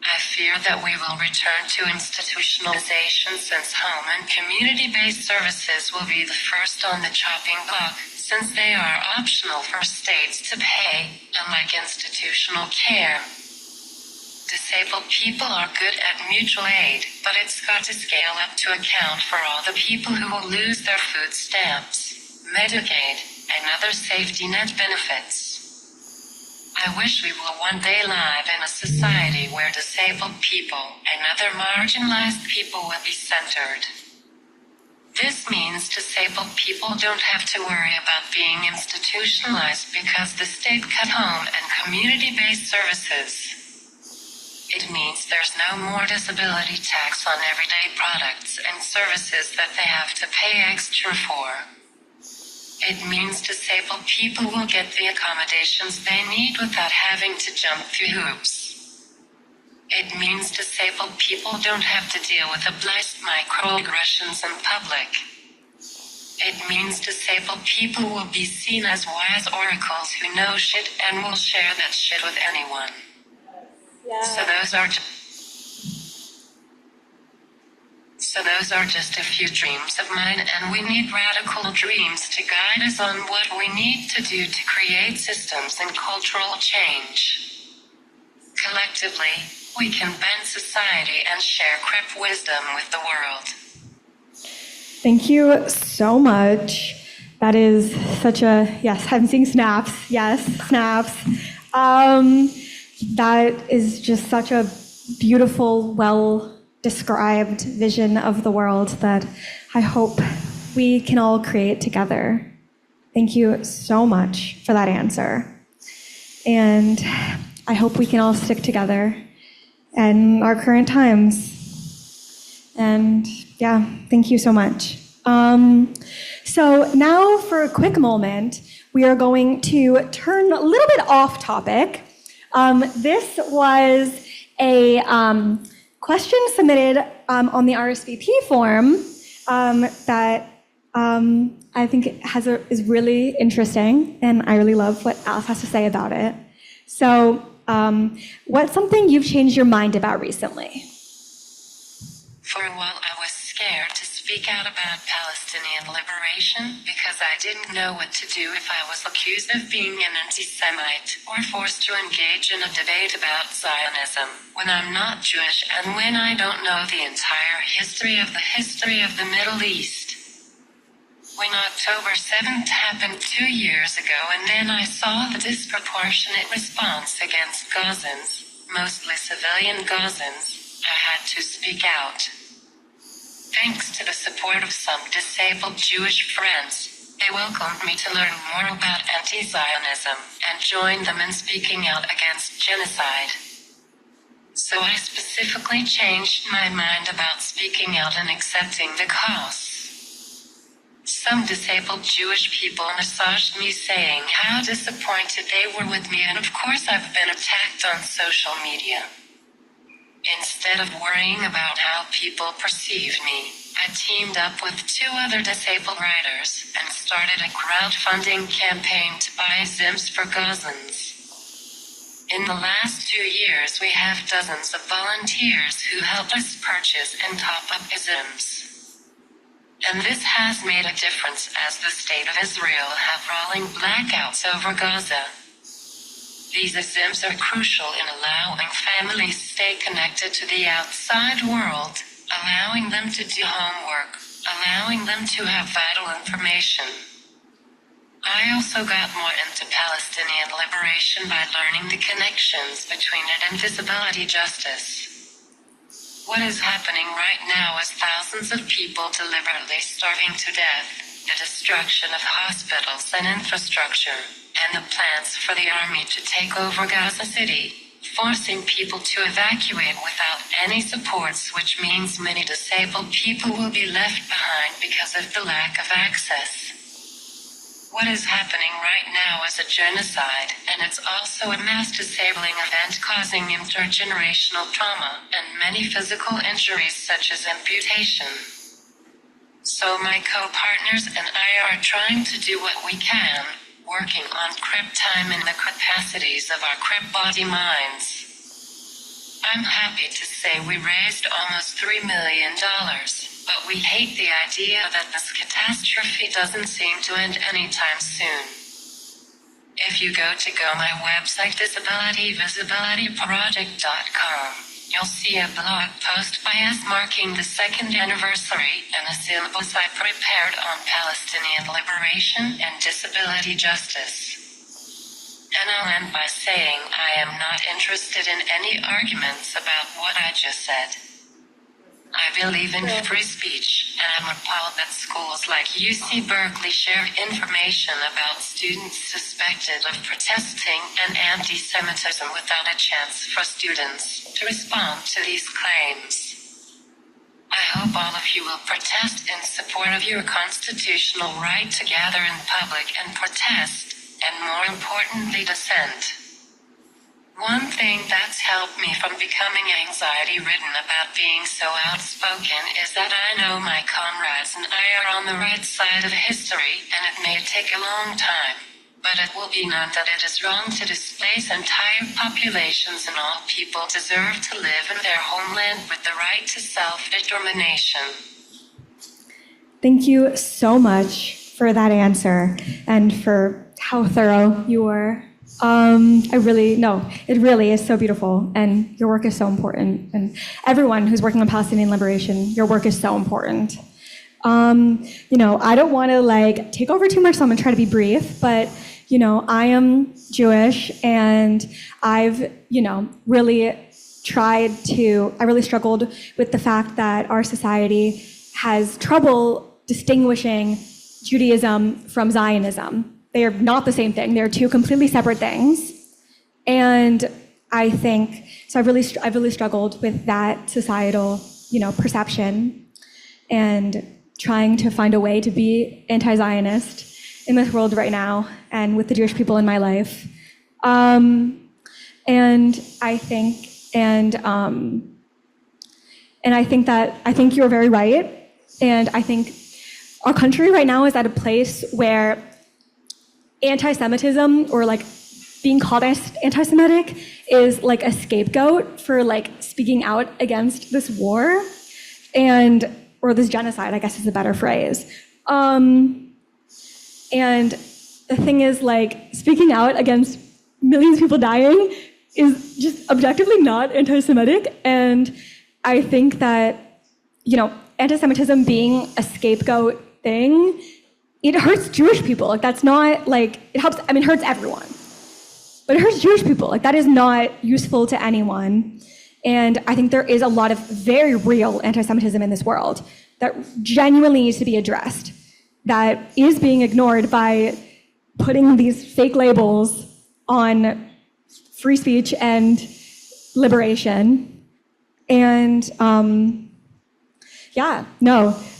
Speaker 4: I fear that we will return to institutionalization, since home and community-based services will be the first on the chopping block, since they are optional for states to pay, unlike institutional care. Disabled people are good at mutual aid, but it's got to scale up to account for all the people who will lose their food stamps, Medicaid, and other safety net benefits. I wish we will one day live in a society where disabled people and other marginalized people will be centered. This means disabled people don't have to worry about being institutionalized because the state cut home and community-based services. It means there's no more disability tax on everyday products and services that they have to pay extra for. It means disabled people will get the accommodations they need without having to jump through hoops. It means disabled people don't have to deal with obliged microaggressions in public. It means disabled people will be seen as wise oracles who know shit and will share that shit with anyone. Yeah. So those are just a few dreams of mine, and we need radical dreams to guide us on what we need to do to create systems and cultural change. Collectively, we can bend society and share Crip wisdom with the world.
Speaker 3: Thank you so much. That is such a, yes, I'm seeing snaps. Yes, snaps. That is just such a beautiful, well-described vision of the world that I hope we can all create together. Thank you so much for that answer. And I hope we can all stick together in our current times. And yeah, thank you so much. So now for a quick moment, we are going to turn a little bit off topic. This was a question submitted on the RSVP form that I think is really interesting, and I really love what Alice has to say about it. So, what's something you've changed your mind about recently?
Speaker 4: For a while, I was scared to speak out about Palestinian liberation because I didn't know what to do if I was accused of being an anti-Semite or forced to engage in a debate about Zionism when I'm not Jewish and when I don't know the entire history of the Middle East. When October 7th happened 2 years ago, and then I saw the disproportionate response against Gazans, mostly civilian Gazans, I had to speak out. Thanks to the support of some disabled Jewish friends, they welcomed me to learn more about anti-Zionism and join them in speaking out against genocide. So I specifically changed my mind about speaking out and accepting the costs. Some disabled Jewish people massaged me saying how disappointed they were with me, and of course I've been attacked on social media. Instead of worrying about how people perceived me, I teamed up with 2 other disabled writers and started a crowdfunding campaign to buy Zims for Gazans. In the last 2 years, we have dozens of volunteers who help us purchase and top up Zims. And this has made a difference as the state of Israel have rolling blackouts over Gaza. These Zims are crucial in allowing families stay connected to the outside world, allowing them to do homework, allowing them to have vital information. I also got more into Palestinian liberation by learning the connections between it and disability justice. What is happening right now is thousands of people deliberately starving to death, the destruction of hospitals and infrastructure, and the plans for the army to take over Gaza City, forcing people to evacuate without any supports, which means many disabled people will be left behind because of the lack of access. What is happening right now is a genocide, and it's also a mass disabling event causing intergenerational trauma and many physical injuries such as amputation. So my co-partners and I are trying to do what we can, working on Crip time in the capacities of our Crip body minds. I'm happy to say we raised almost $3 million. But we hate the idea that this catastrophe doesn't seem to end anytime soon. If you go to my website disabilityvisibilityproject.com, you'll see a blog post by us marking the 2nd anniversary and a syllabus I prepared on Palestinian liberation and disability justice. And I'll end by saying I am not interested in any arguments about what I just said. I believe in free speech, and I'm appalled that schools like UC Berkeley share information about students suspected of protesting and anti-Semitism without a chance for students to respond to these claims. I hope all of you will protest in support of your constitutional right to gather in public and protest, and more importantly, dissent. One thing that's helped me from becoming anxiety-ridden about being so outspoken is that I know my comrades and I are on the right side of history, and it may take a long time, but it will be known that it is wrong to displace entire populations, and all people deserve to live in their homeland with the right to self-determination.
Speaker 3: Thank you so much for that answer and for how thorough you were. It really is so beautiful, and your work is so important. And everyone who's working on Palestinian liberation, your work is so important. I don't want to take over too much, so I'm gonna try to be brief. But I am Jewish, and I've really struggled with the fact that our society has trouble distinguishing Judaism from Zionism. They are not the same thing. They're two completely separate things. And I think, so I've really struggled with that societal, perception, and trying to find a way to be anti-Zionist in this world right now and with the Jewish people in my life. And I think you're very right. And I think our country right now is at a place where anti-Semitism, or being called anti-Semitic, is a scapegoat for speaking out against this war, or this genocide, I guess is a better phrase. And the thing is, speaking out against millions of people dying is just objectively not anti-Semitic. And I think that, anti-Semitism being a scapegoat thing, it hurts Jewish people. That's not it helps, it hurts everyone. But it hurts Jewish people. That is not useful to anyone. And I think there is a lot of very real anti-Semitism in this world that genuinely needs to be addressed, that is being ignored by putting these fake labels on free speech and liberation. And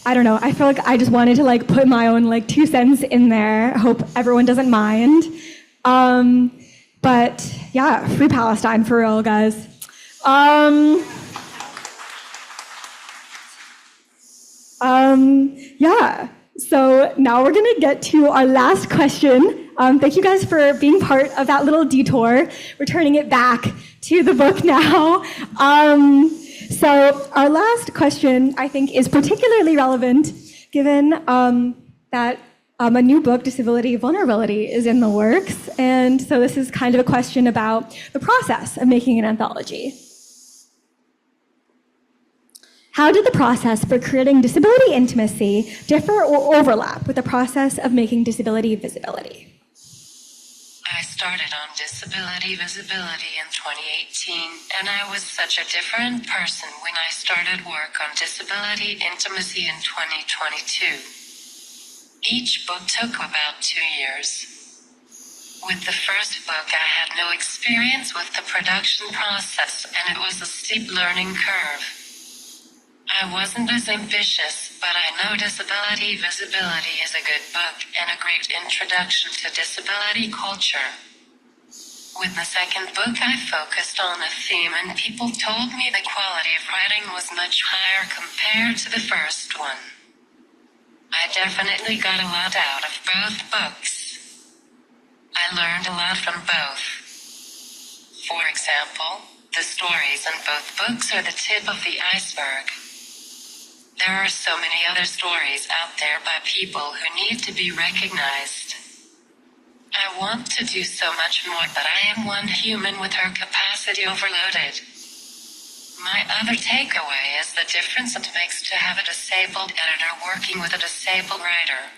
Speaker 3: I don't know. I feel like I just wanted to put my own 2 cents in there. I hope everyone doesn't mind. But yeah, free Palestine for real, guys. So now we're gonna get to our last question. Thank you guys for being part of that little detour. We're turning it back to the book now. So our last question, I think, is particularly relevant given that a new book, Disability Vulnerability, is in the works. And so this is kind of a question about the process of making an anthology. How did the process for creating disability intimacy differ or overlap with the process of making disability visibility?
Speaker 4: I started on Disability Visibility in 2018, and I was such a different person when I started work on Disability Intimacy in 2022. Each book took about 2 years. With the first book, I had no experience with the production process, and it was a steep learning curve. I wasn't as ambitious, but I know Disability Visibility is a good book and a great introduction to disability culture. With the second book, I focused on a theme, and people told me the quality of writing was much higher compared to the first one. I definitely got a lot out of both books. I learned a lot from both. For example, the stories in both books are the tip of the iceberg. There are so many other stories out there by people who need to be recognized. I want to do so much more, but I am one human with her capacity overloaded. My other takeaway is the difference it makes to have a disabled editor working with a disabled writer.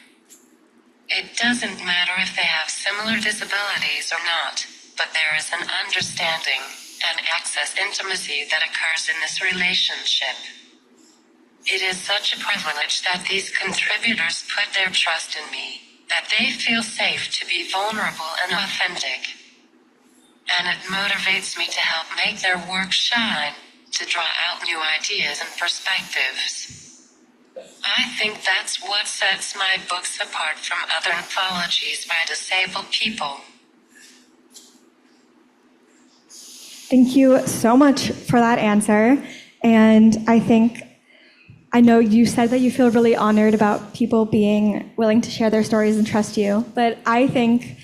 Speaker 4: It doesn't matter if they have similar disabilities or not, but there is an understanding and access intimacy that occurs in this relationship. It is such a privilege that these contributors put their trust in me, that they feel safe to be vulnerable and authentic. And it motivates me to help make their work shine, to draw out new ideas and perspectives. I think that's what sets my books apart from other anthologies by disabled people.
Speaker 3: Thank you so much for that answer. And I know you said that you feel really honored about people being willing to share their stories and trust you, but I think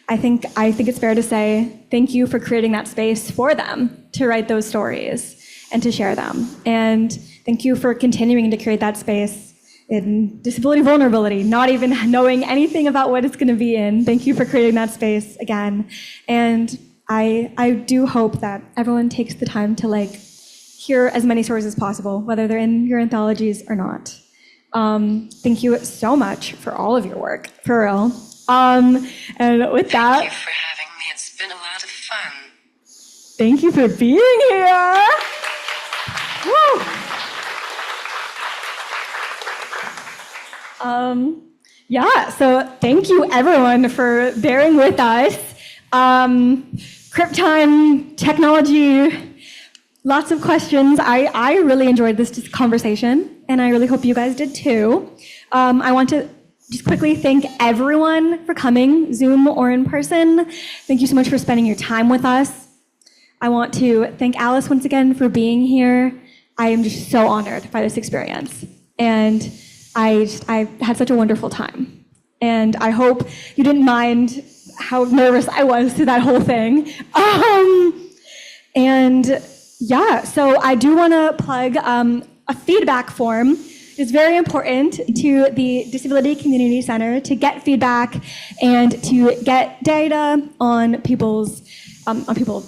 Speaker 3: it's fair to say thank you for creating that space for them to write those stories and to share them. And thank you for continuing to create that space in disability vulnerability, not even knowing anything about what it's going to be in. Thank you for creating that space again. And I do hope that everyone takes the time to hear as many stories as possible, whether they're in your anthologies or not. Thank you so much for all of your work, for real. And with that,
Speaker 4: Thank you for having me. It's been a lot of fun.
Speaker 3: thank you for being here. Woo! Yeah, so thank you everyone for bearing with us. Crip time, technology, lots of questions. I really enjoyed this conversation, and I really hope you guys did too. I want to just quickly thank everyone for coming, Zoom or in person. Thank you so much for spending your time with us. I want to thank Alice once again for being here. I am just so honored by this experience. And I had such a wonderful time. And I hope you didn't mind how nervous I was through that whole thing. And yeah, so I do want to plug a feedback form. It's very important to the Disability Community Center to get feedback and to get data on people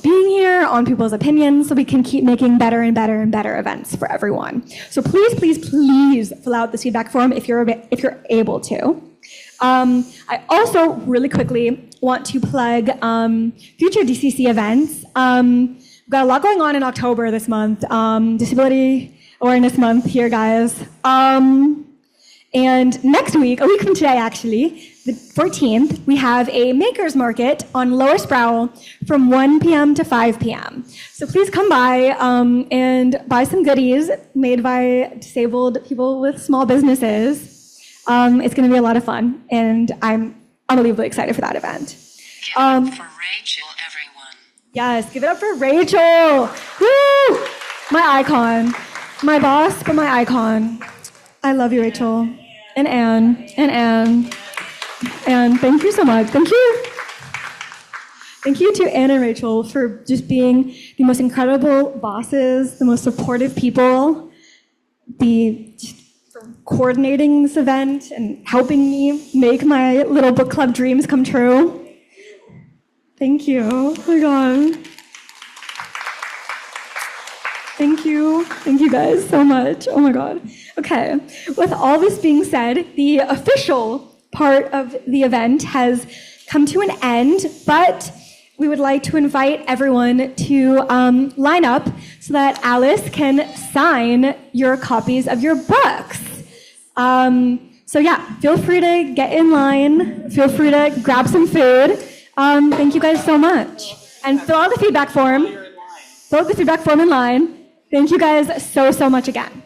Speaker 3: being here, on people's opinions, so we can keep making better and better and better events for everyone. So please, please, please fill out this feedback form if you're able to. I also really quickly want to plug future DCC events. We've got a lot going on in October this month. Disability Awareness Month here, guys. And next week, a week from today actually, the 14th, we have a makers market on Lower Sproul from 1 p.m. to 5 p.m. So please come by and buy some goodies made by disabled people with small businesses. It's going to be a lot of fun, and I'm unbelievably excited for that event.
Speaker 4: Give it up for Rachel, everyone.
Speaker 3: Yes, give it up for Rachel. Woo! My icon. My boss, but my icon. I love you, Rachel. And Anne. And Anne. And thank you so much. Thank you. Thank you to Anne and Rachel for just being the most incredible bosses, the most supportive people, for coordinating this event and helping me make my little book club dreams come true. Thank you. Oh my God. Thank you. Thank you guys so much. Oh my God. Okay. With all this being said, the official part of the event has come to an end, but we would like to invite everyone to line up so that Alice can sign your copies of your books. So yeah, feel free to get in line. Feel free to grab some food. Thank you guys so much. And fill out the feedback form. Fill out the feedback form in line. Thank you guys so much again.